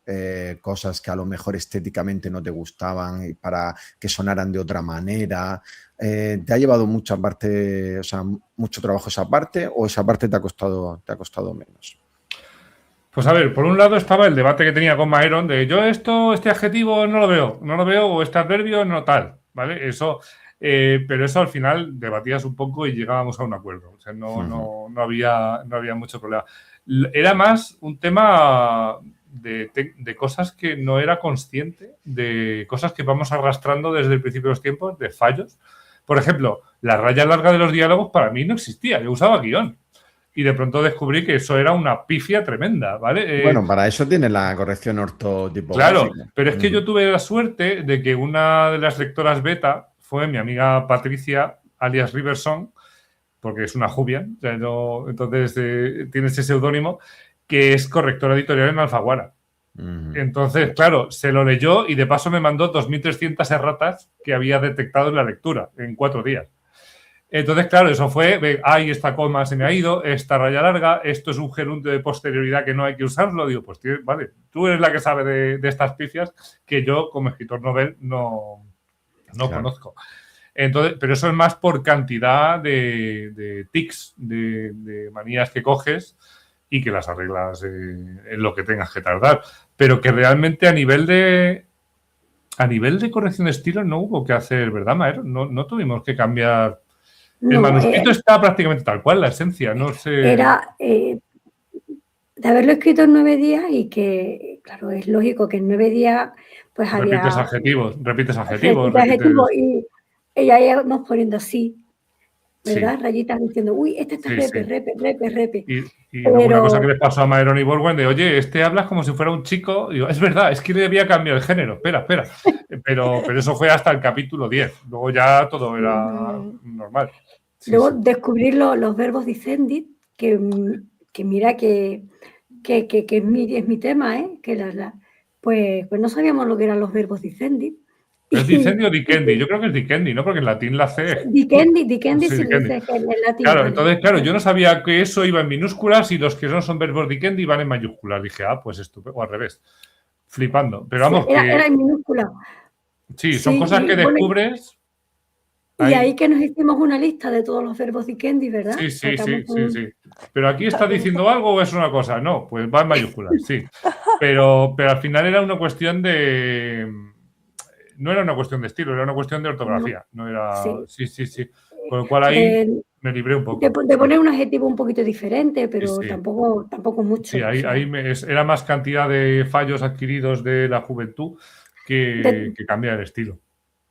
[SPEAKER 2] cosas que a lo mejor estéticamente no te gustaban y para que sonaran de otra manera? ¿Te ha llevado mucho trabajo esa parte, o esa parte te ha costado menos?
[SPEAKER 5] Pues a ver, por un lado estaba el debate que tenía con Maeron de yo este adjetivo no lo veo, o este adverbio no tal, ¿vale? Eso, pero eso al final debatías un poco y llegábamos a un acuerdo. O sea, no había mucho problema. Era más un tema de cosas que no era consciente, de cosas que vamos arrastrando desde el principio de los tiempos, de fallos. Por ejemplo, la raya larga de los diálogos para mí no existía, yo usaba guión. Y de pronto descubrí que eso era una pifia tremenda, ¿vale?
[SPEAKER 2] Bueno, para eso tiene la corrección ortotipográfica.
[SPEAKER 5] Claro, pero es que yo tuve la suerte de que una de las lectoras beta fue mi amiga Patricia, alias Riverson, porque es una jubia, o sea, entonces tiene ese seudónimo, que es correctora editorial en Alfaguara. Entonces, claro, se lo leyó y de paso me mandó 2.300 erratas que había detectado en la lectura en 4 días. Entonces, claro, eso fue, esta coma se me ha ido, esta raya larga, esto es un gerundio de posterioridad que no hay que usarlo. Digo, pues vale, tú eres la que sabe de estas pifias que yo, como escritor novel, no conozco. Entonces, pero eso es más por cantidad de tics, de manías que coges y que las arreglas en lo que tengas que tardar. Pero que realmente a nivel de corrección de estilo no hubo que hacer, ¿verdad, Maero? No tuvimos que cambiar. El manuscrito está prácticamente tal cual, la esencia, no sé.
[SPEAKER 4] Era de haberlo escrito en 9 días y que, claro, es lógico que en 9 días pues
[SPEAKER 5] repites
[SPEAKER 4] había...
[SPEAKER 5] Repites adjetivos.
[SPEAKER 4] Y ella íbamos poniendo así, ¿verdad?
[SPEAKER 5] Sí.
[SPEAKER 4] Rayitas diciendo, uy, este está repe.
[SPEAKER 5] Y luego una cosa que les pasó a Maeron y Borguen de, oye, hablas como si fuera un chico. Digo, es verdad, es que le había cambiado el género, espera. Pero eso fue hasta el capítulo 10. Luego ya todo era normal.
[SPEAKER 4] Luego descubrir los verbos dicendit, que mira que es mi tema, ¿eh? Pues no sabíamos lo que eran los verbos dicendit.
[SPEAKER 5] ¿Es dicendi o dicendi? Yo creo que es dicendi, ¿no? Porque en latín la C.
[SPEAKER 4] Dicendi se
[SPEAKER 5] dice
[SPEAKER 4] que en latín.
[SPEAKER 5] Claro, entonces, claro, yo no sabía que eso iba en minúsculas y los que no son verbos dicendi van en mayúsculas. Dije, pues estupendo, o al revés. Flipando. Pero vamos,
[SPEAKER 4] era en minúscula.
[SPEAKER 5] Sí, son cosas que descubres.
[SPEAKER 4] Y ahí que nos hicimos una lista de todos los verbos dicendi, ¿verdad?
[SPEAKER 5] Sí. Pero aquí está diciendo algo o es una cosa. No, pues va en mayúsculas, sí. Pero al final era una cuestión de... No era una cuestión de estilo, era una cuestión de ortografía. No era... Sí. Con lo cual ahí me libré un poco.
[SPEAKER 4] De poner un adjetivo un poquito diferente, pero tampoco mucho.
[SPEAKER 5] Sí, ahí era más cantidad de fallos adquiridos de la juventud que cambia el estilo.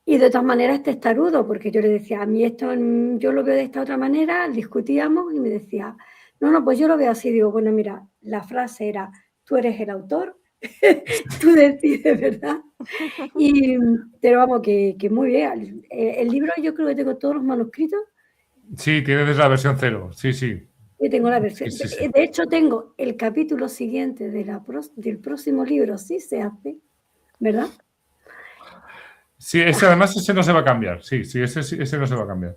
[SPEAKER 4] Y de todas maneras testarudo, porque yo le decía, a mí esto yo lo veo de esta otra manera, discutíamos y me decía, no, pues yo lo veo así. Digo, bueno, mira, la frase era, tú eres el autor, tú decides, ¿verdad? Pero vamos, que muy bien. El libro yo creo que tengo todos los manuscritos.
[SPEAKER 5] Sí, tiene desde la versión 0, sí.
[SPEAKER 4] Yo tengo la versión.
[SPEAKER 5] Sí, sí.
[SPEAKER 4] De hecho, tengo el capítulo siguiente del próximo libro, sí se hace, ¿verdad?
[SPEAKER 5] Sí, además ese no se va a cambiar. Sí, ese no se va a cambiar.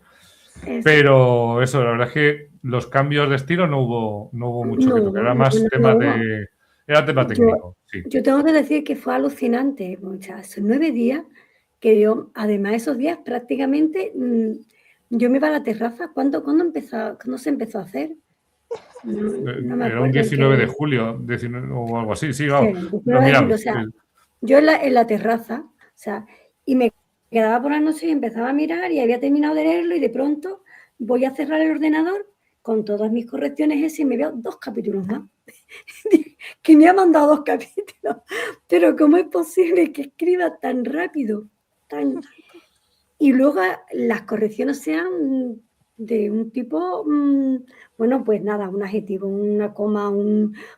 [SPEAKER 4] Eso.
[SPEAKER 5] Pero eso, la verdad es que los cambios de estilo no hubo mucho que tocar. Era más tema de... Era tema técnico, sí.
[SPEAKER 4] Yo tengo que decir que fue alucinante. O sea, esos 9 días que yo, además esos días prácticamente, yo me iba a la terraza. ¿Cuándo se empezó a hacer? No me
[SPEAKER 5] Era un
[SPEAKER 4] acuerdo.
[SPEAKER 5] 19 de julio o algo así, sí, vamos.
[SPEAKER 4] Sí,
[SPEAKER 5] Lo miramos.
[SPEAKER 4] o sea, yo en la terraza, o sea, y me quedaba por la noche y empezaba a mirar y había terminado de leerlo y de pronto voy a cerrar el ordenador con todas mis correcciones y me veo 2 capítulos más. Que me ha mandado 2 capítulos. Pero ¿cómo es posible que escriba tan rápido? Y luego las correcciones sean de un tipo, bueno, pues nada, un adjetivo, una coma,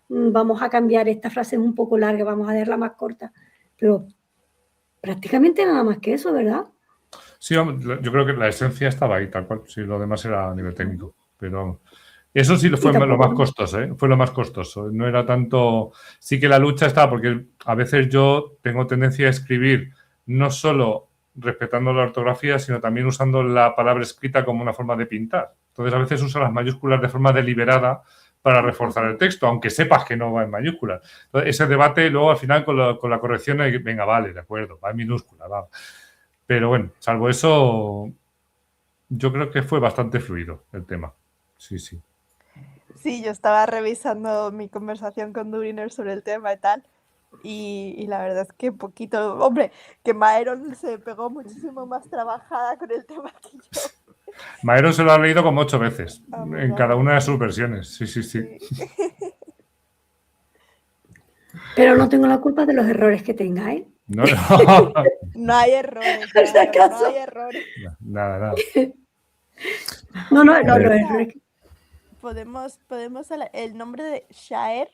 [SPEAKER 4] vamos a cambiar esta frase es un poco larga, vamos a hacerla más corta. Pero prácticamente nada más que eso, ¿verdad?
[SPEAKER 5] Sí, yo creo que la esencia estaba ahí, tal cual. Sí, lo demás era a nivel técnico. Pero eso sí fue lo más costoso, ¿eh? Fue lo más costoso. No era tanto... Sí que la lucha estaba, porque a veces yo tengo tendencia a escribir no solo respetando la ortografía, sino también usando la palabra escrita como una forma de pintar. Entonces, a veces uso las mayúsculas de forma deliberada para reforzar el texto, aunque sepas que no va en mayúsculas. Entonces, ese debate luego al final con la corrección, venga, vale, de acuerdo, va en minúscula, va. Pero bueno, salvo eso, yo creo que fue bastante fluido el tema. Sí, sí.
[SPEAKER 3] Sí, yo estaba revisando mi conversación con Duriner sobre el tema y tal. Y la verdad es que poquito, hombre, que Maeron se pegó muchísimo más trabajada con el tema que yo.
[SPEAKER 5] Maeron se lo ha leído como 8 veces, en cada una de sus versiones. Sí, sí, sí.
[SPEAKER 4] Pero no tengo la culpa de los errores que tengáis.
[SPEAKER 5] No.
[SPEAKER 3] No hay errores.
[SPEAKER 4] Por si acaso.
[SPEAKER 3] No hay errores.
[SPEAKER 5] Nada.
[SPEAKER 4] No, los errores.
[SPEAKER 3] Podemos hablar. El nombre de Shaer.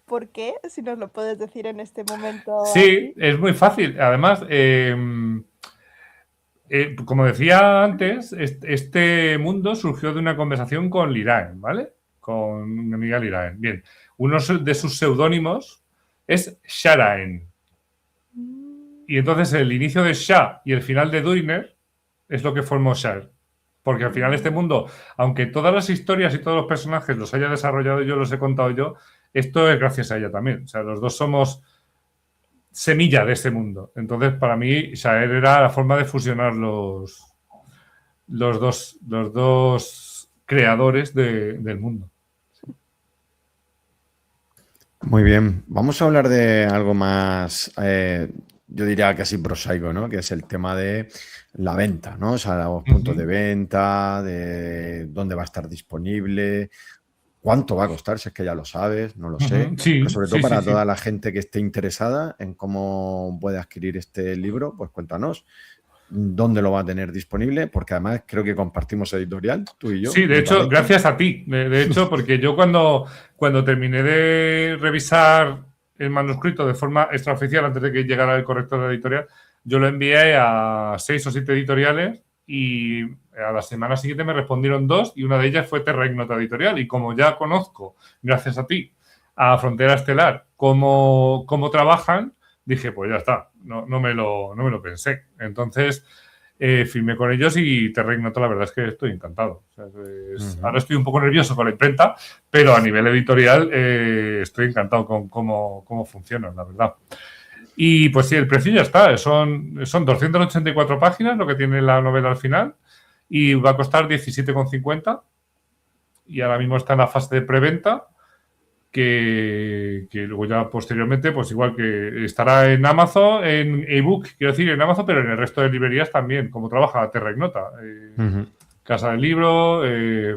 [SPEAKER 3] ¿Por qué? Si nos lo puedes decir en este momento.
[SPEAKER 5] Sí, es muy fácil. Además, como decía antes, este mundo surgió de una conversación con Liraen, ¿vale? Con mi amiga Liraen. Bien, uno de sus seudónimos es Sharaen. Y entonces el inicio de Sha y el final de Duriner es lo que formó Shar. Porque al final este mundo, aunque todas las historias y todos los personajes los haya desarrollado yo, los he contado yo, esto es gracias a ella también. O sea, los dos somos semilla de este mundo. Entonces, para mí, Shaer era la forma de fusionar los dos creadores del mundo.
[SPEAKER 2] Muy bien. Vamos a hablar de algo más, yo diría casi prosaico, ¿no? Que es el tema de la venta, ¿no? O sea, los puntos de venta, de dónde va a estar disponible, cuánto va a costar, si es que ya lo sabes, no lo sé.
[SPEAKER 5] Sí,
[SPEAKER 2] pero sobre todo para toda la gente que esté interesada en cómo puede adquirir este libro, pues cuéntanos dónde lo va a tener disponible, porque además creo que compartimos editorial, tú y yo.
[SPEAKER 5] Sí, de hecho, gracias a ti. De hecho, porque yo cuando terminé de revisar el manuscrito de forma extraoficial, antes de que llegara el corrector de la editorial, yo lo envié a 6 o 7 editoriales y a la semana siguiente me respondieron 2 y una de ellas fue Terra Ignota Editorial. Y como ya conozco, gracias a ti, a Frontera Estelar, cómo trabajan, dije, pues ya está, no me lo pensé. Entonces, firmé con ellos y Terra Ignota, la verdad es que estoy encantado. O sea, ahora estoy un poco nervioso con la imprenta, pero a nivel editorial estoy encantado con cómo funcionan, la verdad. Y pues sí, el precio ya está. Son 284 páginas lo que tiene la novela al final y va a costar 17,50 y ahora mismo está en la fase de preventa que luego ya posteriormente pues igual que estará en Amazon, en ebook, quiero decir, en Amazon, pero en el resto de librerías también, como trabaja Terra Ignota. Casa del Libro,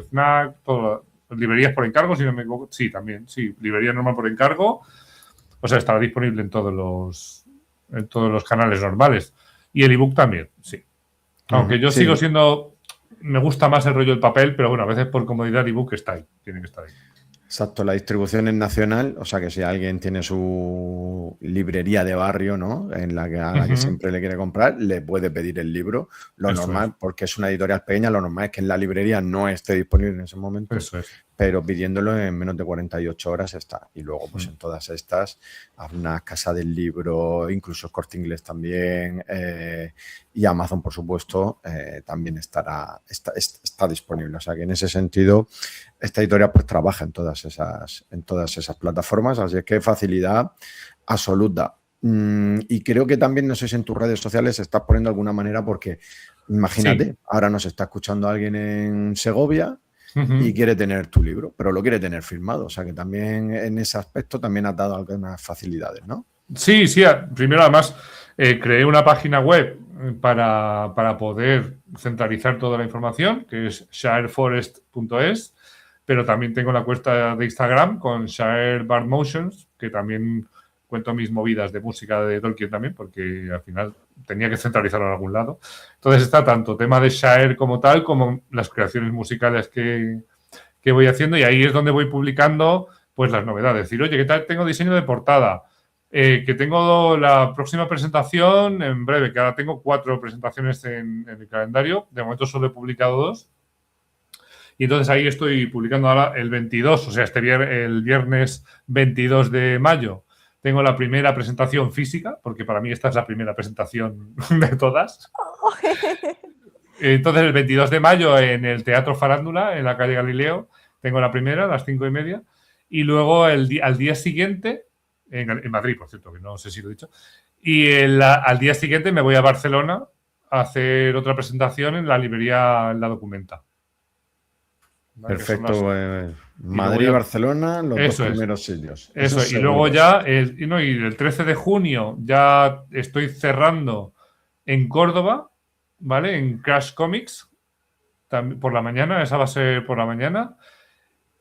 [SPEAKER 5] FNAC, todas las librerías por encargo, si no me equivoco. Sí, también, sí, librería normal por encargo. O sea, estará disponible en todos los canales normales. Y el ebook también, sí. Aunque yo sigo siendo... Me gusta más el rollo del papel, pero bueno, a veces por comodidad el ebook está ahí. Tiene que estar ahí.
[SPEAKER 2] Exacto, la distribución es nacional, o sea que si alguien tiene su librería de barrio, ¿no? A la que siempre le quiere comprar, le puede pedir el libro. Lo
[SPEAKER 5] Eso
[SPEAKER 2] normal, porque es una editorial pequeña, lo normal es que en la librería no esté disponible en ese momento,
[SPEAKER 5] Eso es.
[SPEAKER 2] pero pidiéndolo en menos de 48 horas está. Y luego, pues en todas estas, una Casa del Libro, incluso Corte Inglés también, y Amazon, por supuesto, también está disponible. O sea que en ese sentido, esta editorial pues trabaja en todas esas plataformas, así es que facilidad absoluta. Y creo que también, no sé si en tus redes sociales estás poniendo de alguna manera, porque imagínate, ahora nos está escuchando alguien en Segovia y quiere tener tu libro, pero lo quiere tener firmado. O sea que también en ese aspecto también has dado algunas facilidades, ¿no?
[SPEAKER 5] Sí, sí. Primero, además, creé una página web para poder centralizar toda la información, que es shireforest.es, pero también tengo la cuenta de Instagram con Shire Bard Motions, que también cuento mis movidas de música de Tolkien también, porque al final tenía que centralizarlo en algún lado. Entonces está tanto tema de Shire como tal, como las creaciones musicales que voy haciendo, y ahí es donde voy publicando pues las novedades. Decir, oye, ¿qué tal? Tengo diseño de portada. Que tengo la próxima presentación en breve, que ahora tengo 4 presentaciones en el calendario. De momento solo he publicado 2. Y entonces ahí estoy publicando ahora el 22, o sea, el viernes 22 de mayo. Tengo la primera presentación física, porque para mí esta es la primera presentación de todas. Entonces, el 22 de mayo en el Teatro Farándula, en la calle Galileo, tengo la primera a las 5:30. Y luego al día siguiente, en Madrid, por cierto, que no sé si lo he dicho, y al día siguiente me voy a Barcelona a hacer otra presentación en la librería La Documenta. ¿Vale?
[SPEAKER 2] Perfecto. Madrid y Barcelona, los dos primeros sitios.
[SPEAKER 5] Eso es. Y luego ya, el 13 de junio ya estoy cerrando en Córdoba, ¿vale? En Crash Comics, por la mañana, esa va a ser por la mañana,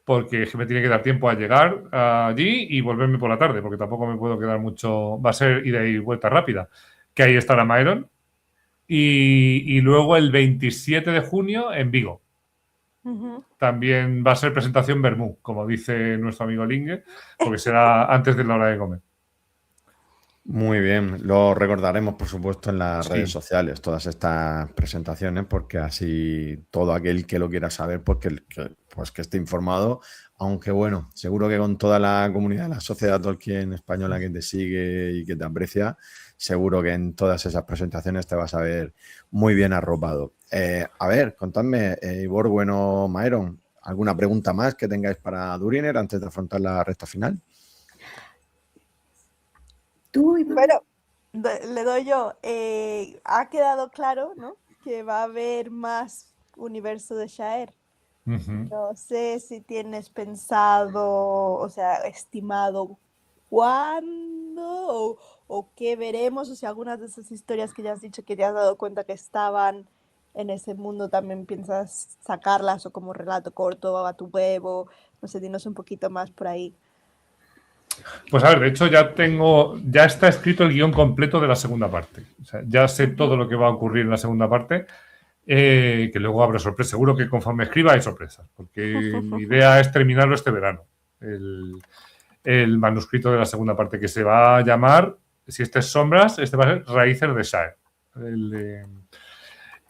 [SPEAKER 5] porque me tiene que dar tiempo a llegar allí y volverme por la tarde, porque tampoco me puedo quedar mucho, va a ser ida y vuelta rápida, que ahí estará Myron. Y luego el 27 de junio en Vigo. También va a ser presentación Bermú, como dice nuestro amigo Lingue, porque será antes de la hora de comer.
[SPEAKER 2] Muy bien, lo recordaremos por supuesto en las redes sociales, todas estas presentaciones, porque así todo aquel que lo quiera saber, pues que esté informado, aunque bueno, seguro que con toda la comunidad de la sociedad Tolkien española que te sigue y que te aprecia, seguro que en todas esas presentaciones te vas a ver muy bien arropado. A ver, contadme, Ivor, bueno, Maeron, ¿alguna pregunta más que tengáis para Duriner antes de afrontar la recta final?
[SPEAKER 3] Bueno, le doy yo. Ha quedado claro, ¿no?, que va a haber más universo de Shire. No sé si tienes pensado, o sea, estimado cuándo o qué veremos, o si algunas de esas historias que ya has dicho que te has dado cuenta que estaban en ese mundo también piensas sacarlas o como relato corto a tu huevo. No sé, dinos un poquito más por ahí.
[SPEAKER 5] Pues a ver, de hecho ya está escrito el guión completo de la segunda parte. O sea, ya sé todo lo que va a ocurrir en la segunda parte, que luego habrá sorpresas. Seguro que conforme escriba hay sorpresas, porque mi idea es terminarlo este verano, el manuscrito de la segunda parte, que se va a llamar, si este es Sombras, este va a ser Raíces de Shire.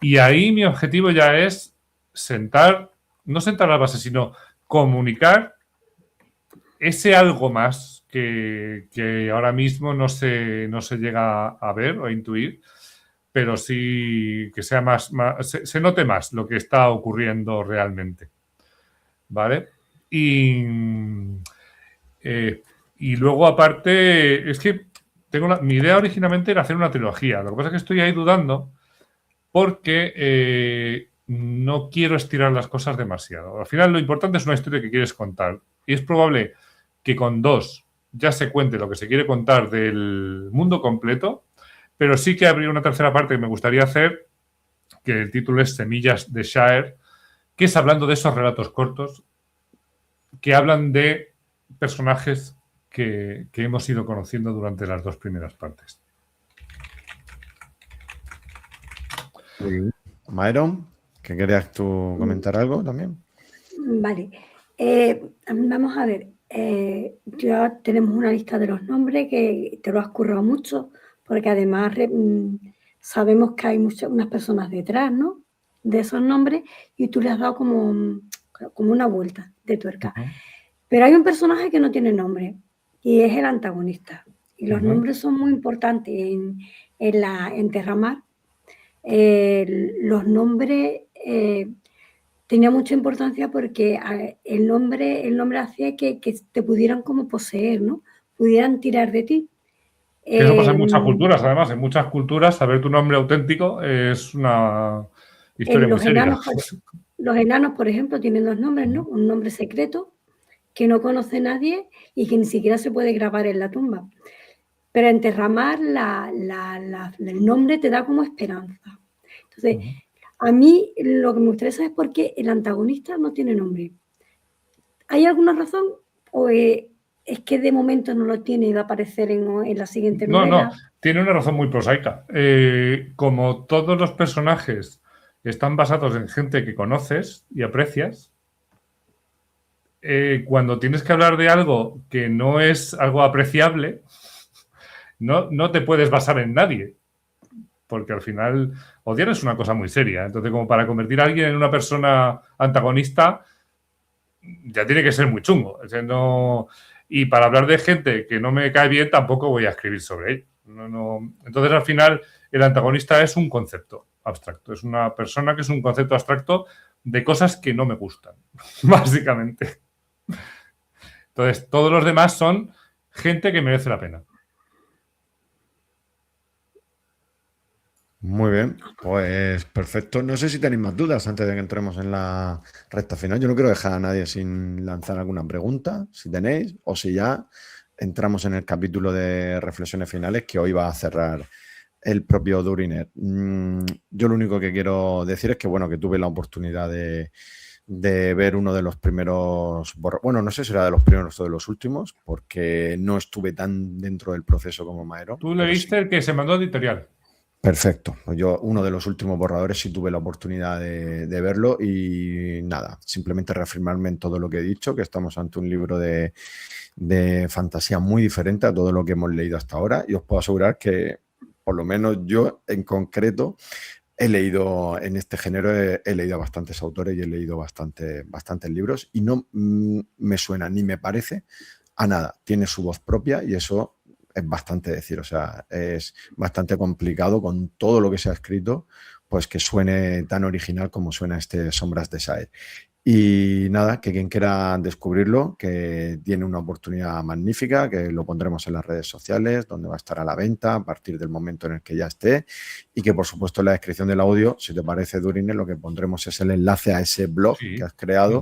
[SPEAKER 5] Y ahí mi objetivo ya es no sentar la base, sino comunicar ese algo más que ahora mismo no se llega a ver o a intuir, pero sí que sea se note más lo que está ocurriendo realmente. ¿Vale? Y luego, aparte, es que mi idea originalmente era hacer una trilogía. Lo que pasa es que estoy ahí dudando porque no quiero estirar las cosas demasiado. Al final, lo importante es una historia que quieres contar. Y es probable que con 2 ya se cuente lo que se quiere contar del mundo completo, pero sí que habría una tercera parte que me gustaría hacer, que el título es Semillas de Shire, que es hablando de esos relatos cortos que hablan de personajes que hemos ido conociendo durante las 2 primeras partes.
[SPEAKER 2] Myron, ¿que querías tú comentar algo también?
[SPEAKER 4] Vale. Vamos a ver, ya tenemos una lista de los nombres que te lo has currado mucho, porque además sabemos que hay unas personas detrás, ¿no? De esos nombres, y tú le has dado como una vuelta de tuerca. Pero hay un personaje que no tiene nombre, y es el antagonista. Y los nombres son muy importantes en Terramar. Los nombres tenía mucha importancia porque el nombre hacía que te pudieran como poseer, ¿no? Pudieran tirar de ti.
[SPEAKER 5] Eso pasa en muchas culturas, además. En muchas culturas, saber tu nombre auténtico es una historia muy seria.
[SPEAKER 4] Los enanos, por ejemplo, tienen dos nombres, ¿no? Un nombre secreto que no conoce nadie y que ni siquiera se puede grabar en la tumba. Pero en Terramar el nombre te da como esperanza. Entonces, a mí lo que me interesa es por qué el antagonista no tiene nombre. ¿Hay alguna razón o es que de momento no lo tiene y va a aparecer en la siguiente novela?
[SPEAKER 5] No, tiene una razón muy prosaica. Como todos los personajes están basados en gente que conoces y aprecias, cuando tienes que hablar de algo que no es algo apreciable, no te puedes basar en nadie. Porque al final odiar es una cosa muy seria. Entonces, como para convertir a alguien en una persona antagonista, ya tiene que ser muy chungo. O sea, no... Y para hablar de gente que no me cae bien, tampoco voy a escribir sobre ello. Entonces, al final, el antagonista es un concepto abstracto. Es una persona que es un concepto abstracto de cosas que no me gustan, básicamente. Entonces, todos los demás son gente que merece la pena.
[SPEAKER 2] Muy bien, pues perfecto. No sé si tenéis más dudas antes de que entremos en la recta final. Yo no quiero dejar a nadie sin lanzar alguna pregunta, si tenéis, o si ya entramos en el capítulo de reflexiones finales que hoy va a cerrar el propio Duriner. Yo lo único que quiero decir es que, bueno, que tuve la oportunidad de ver uno de los primeros, bueno, no sé si era de los primeros o de los últimos, porque no estuve tan dentro del proceso como Maero.
[SPEAKER 5] Tú leíste el que se mandó editorial.
[SPEAKER 2] Perfecto. Yo uno de los últimos borradores sí tuve la oportunidad de verlo y nada, simplemente reafirmarme en todo lo que he dicho, que estamos ante un libro de fantasía muy diferente a todo lo que hemos leído hasta ahora y os puedo asegurar que por lo menos yo en concreto he leído en este género, he leído a bastantes autores y he leído bastantes libros y no me suena ni me parece a nada. Tiene su voz propia y eso es bastante decir, o sea, es bastante complicado con todo lo que se ha escrito, pues que suene tan original como suena este Sombras de Saer. Y nada, que quien quiera descubrirlo, que tiene una oportunidad magnífica, que lo pondremos en las redes sociales, donde va a estar a la venta a partir del momento en el que ya esté, y que por supuesto en la descripción del audio, si te parece, Durine, lo que pondremos es el enlace a ese blog que has creado,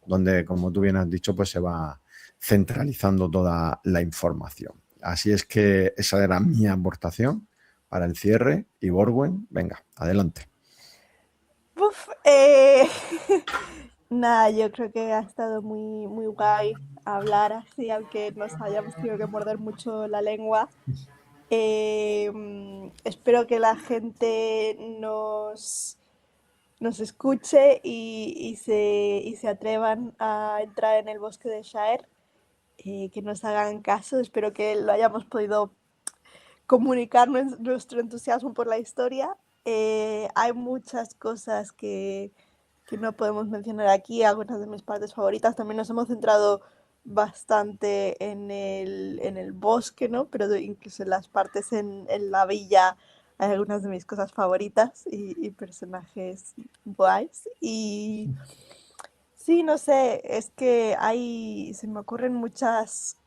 [SPEAKER 2] donde, como tú bien has dicho, pues se va centralizando toda la información. Así es que esa era mi aportación para el cierre. Y Borwen, venga, adelante.
[SPEAKER 3] Nada, yo creo que ha estado muy, muy guay hablar así, aunque nos hayamos tenido que morder mucho la lengua. Espero que la gente nos escuche y se atrevan a entrar en el bosque de Shaer. Que nos hagan caso. Espero que lo hayamos podido comunicar nuestro entusiasmo por la historia. Hay muchas cosas que no podemos mencionar aquí, algunas de mis partes favoritas. También nos hemos centrado bastante en el bosque, ¿no? Pero incluso en las partes en la villa hay algunas de mis cosas favoritas y personajes guays. Y sí, no sé, es que se me ocurren muchas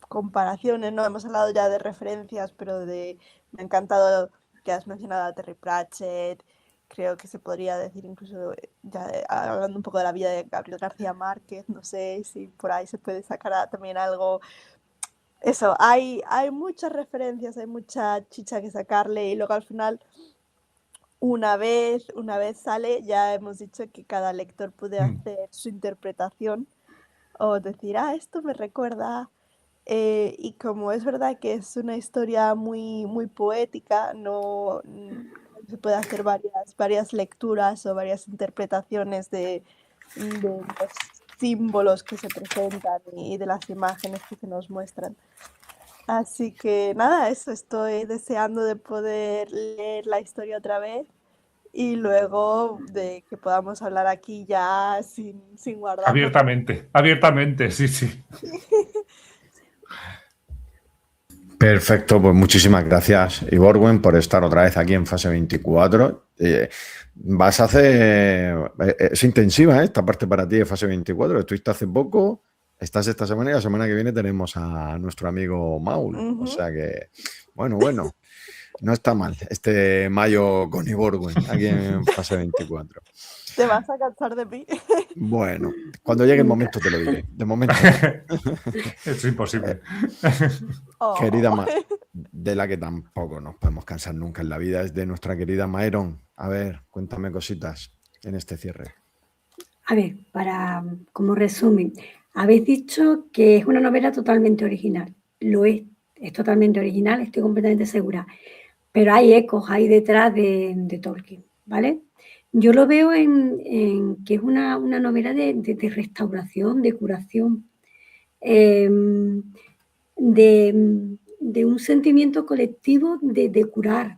[SPEAKER 3] comparaciones, ¿no? Hemos hablado ya de referencias, pero me ha encantado que has mencionado a Terry Pratchett, creo que se podría decir incluso, ya hablando un poco de la vida de Gabriel García Márquez, no sé si por ahí se puede sacar también algo. Eso, hay muchas referencias, hay mucha chicha que sacarle y luego al final una vez sale, ya hemos dicho que cada lector puede hacer su interpretación o decir, esto me recuerda. Y como es verdad que es una historia muy, muy poética, no se puede hacer varias lecturas o varias interpretaciones de los símbolos que se presentan y de las imágenes que se nos muestran. Así que nada, eso, estoy deseando de poder leer la historia otra vez y luego de que podamos hablar aquí ya sin guardarnos.
[SPEAKER 5] Abiertamente, sí, sí.
[SPEAKER 2] Perfecto, pues muchísimas gracias, Iborguen, por estar otra vez aquí en Fase 24. Vas a hacer... Es intensiva, esta parte para ti de Fase 24. Estuviste hace poco, estás esta semana y la semana que viene tenemos a nuestro amigo Maul. O sea que, bueno, no está mal este mayo con Iborguen aquí en Fase 24.
[SPEAKER 3] ¿Te vas a cansar de mí?
[SPEAKER 2] Bueno, cuando llegue el momento te lo diré. De momento
[SPEAKER 5] es imposible.
[SPEAKER 2] Querida de la que tampoco nos podemos cansar nunca en la vida, es de nuestra querida Maeron. A ver, cuéntame cositas en este cierre.
[SPEAKER 4] A ver, como resumen, habéis dicho que es una novela totalmente original. Lo es totalmente original, estoy completamente segura. Pero hay ecos ahí detrás de Tolkien, ¿vale? Yo lo veo en que es una novela de restauración, de curación, de un sentimiento colectivo de curar.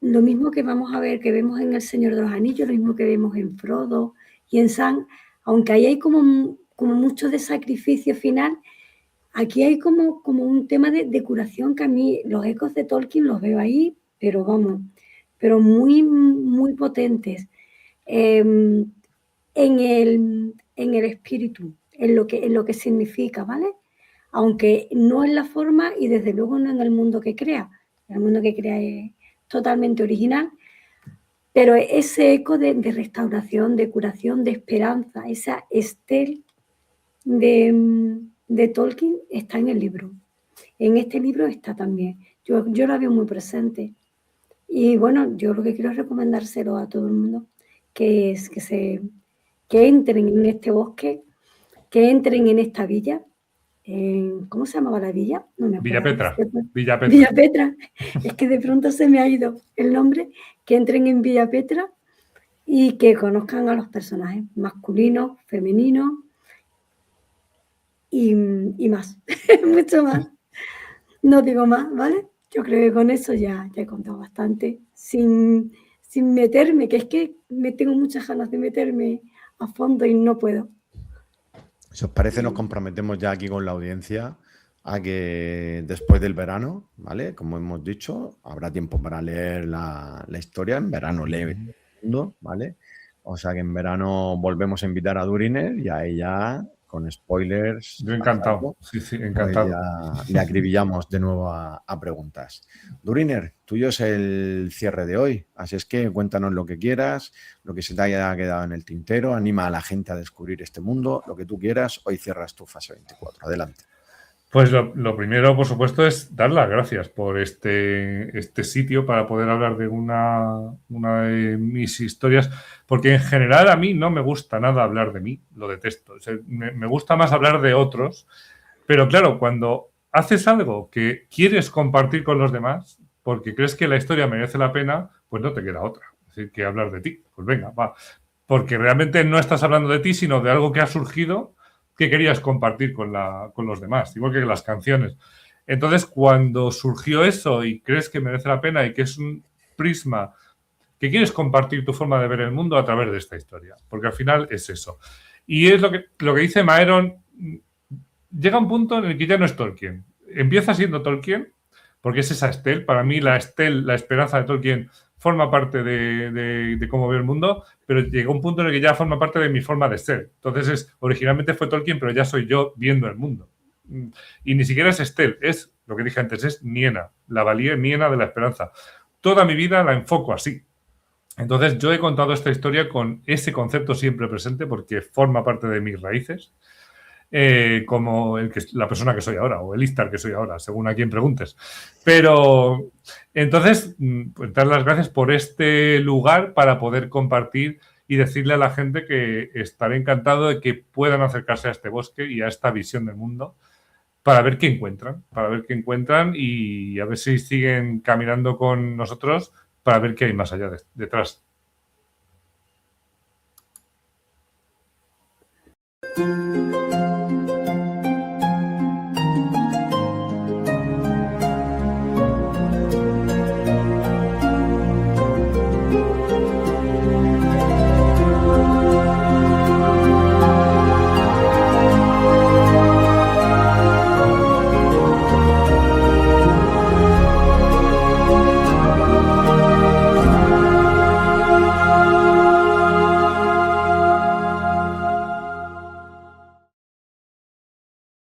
[SPEAKER 4] Lo mismo que vamos a ver, que vemos en El Señor de los Anillos, lo mismo que vemos en Frodo y en Sam, aunque ahí hay como mucho de sacrificio final, aquí hay como un tema de curación que a mí los ecos de Tolkien los veo ahí, pero vamos, pero muy, muy potentes en el espíritu, en lo que significa, ¿vale? Aunque no en la forma y desde luego no en el mundo que crea. El mundo que crea es totalmente original, pero ese eco de restauración, de curación, de esperanza, esa Estel de Tolkien está en el libro. En este libro está también. Yo la veo muy presente. Y bueno, yo lo que quiero es recomendárselo a todo el mundo, que entren en este bosque, que entren en esta villa. ¿Cómo se llamaba la villa? No me acuerdo. Villa Petra. Es que de pronto se me ha ido el nombre. Que entren en Villa Petra y que conozcan a los personajes masculinos, femeninos y más, mucho más. No digo más, ¿vale? Yo creo que con eso ya he contado bastante, sin meterme, que es que me tengo muchas ganas de meterme a fondo y no puedo.
[SPEAKER 2] Si os parece, nos comprometemos ya aquí con la audiencia a que después del verano, ¿vale? Como hemos dicho, habrá tiempo para leer la historia. En verano lee, ¿vale? O sea que en verano volvemos a invitar a Duriner y ahí ya con spoilers.
[SPEAKER 5] Yo encantado, sí, encantado.
[SPEAKER 2] Pues ya le acribillamos de nuevo a preguntas. Duriner, tuyo es el cierre de hoy, así es que cuéntanos lo que quieras, lo que se te haya quedado en el tintero, anima a la gente a descubrir este mundo, lo que tú quieras. Hoy cierras tu Fase 24. Adelante.
[SPEAKER 5] Pues lo primero, por supuesto, es dar las gracias por este sitio para poder hablar de una de mis historias, porque en general a mí no me gusta nada hablar de mí, lo detesto. O sea, me gusta más hablar de otros, pero claro, cuando haces algo que quieres compartir con los demás, porque crees que la historia merece la pena, pues no te queda otra. Es decir, que hablar de ti. Pues venga, va. Porque realmente no estás hablando de ti, sino de algo que ha surgido que querías compartir con los demás, igual que las canciones. Entonces, cuando surgió eso y crees que merece la pena y que es un prisma que quieres compartir tu forma de ver el mundo a través de esta historia, porque al final es eso. Y es lo que dice Maeron, llega un punto en el que ya no es Tolkien. Empieza siendo Tolkien, porque es esa Estel. Para mí la Estel, la esperanza de Tolkien, forma parte de cómo veo el mundo, pero llegó un punto en el que ya forma parte de mi forma de ser. Entonces, originalmente fue Tolkien, pero ya soy yo viendo el mundo. Y ni siquiera es Estel, es lo que dije antes, es Niena, la valía Niena de la esperanza. Toda mi vida la enfoco así. Entonces, yo he contado esta historia con ese concepto siempre presente porque forma parte de mis raíces. Como la persona que soy ahora o el Istar que soy ahora, según a quien preguntes. Pero entonces, pues dar las gracias por este lugar para poder compartir y decirle a la gente que estaré encantado de que puedan acercarse a este bosque y a esta visión del mundo para ver qué encuentran y a ver si siguen caminando con nosotros para ver qué hay más allá detrás.
[SPEAKER 3] Adiós.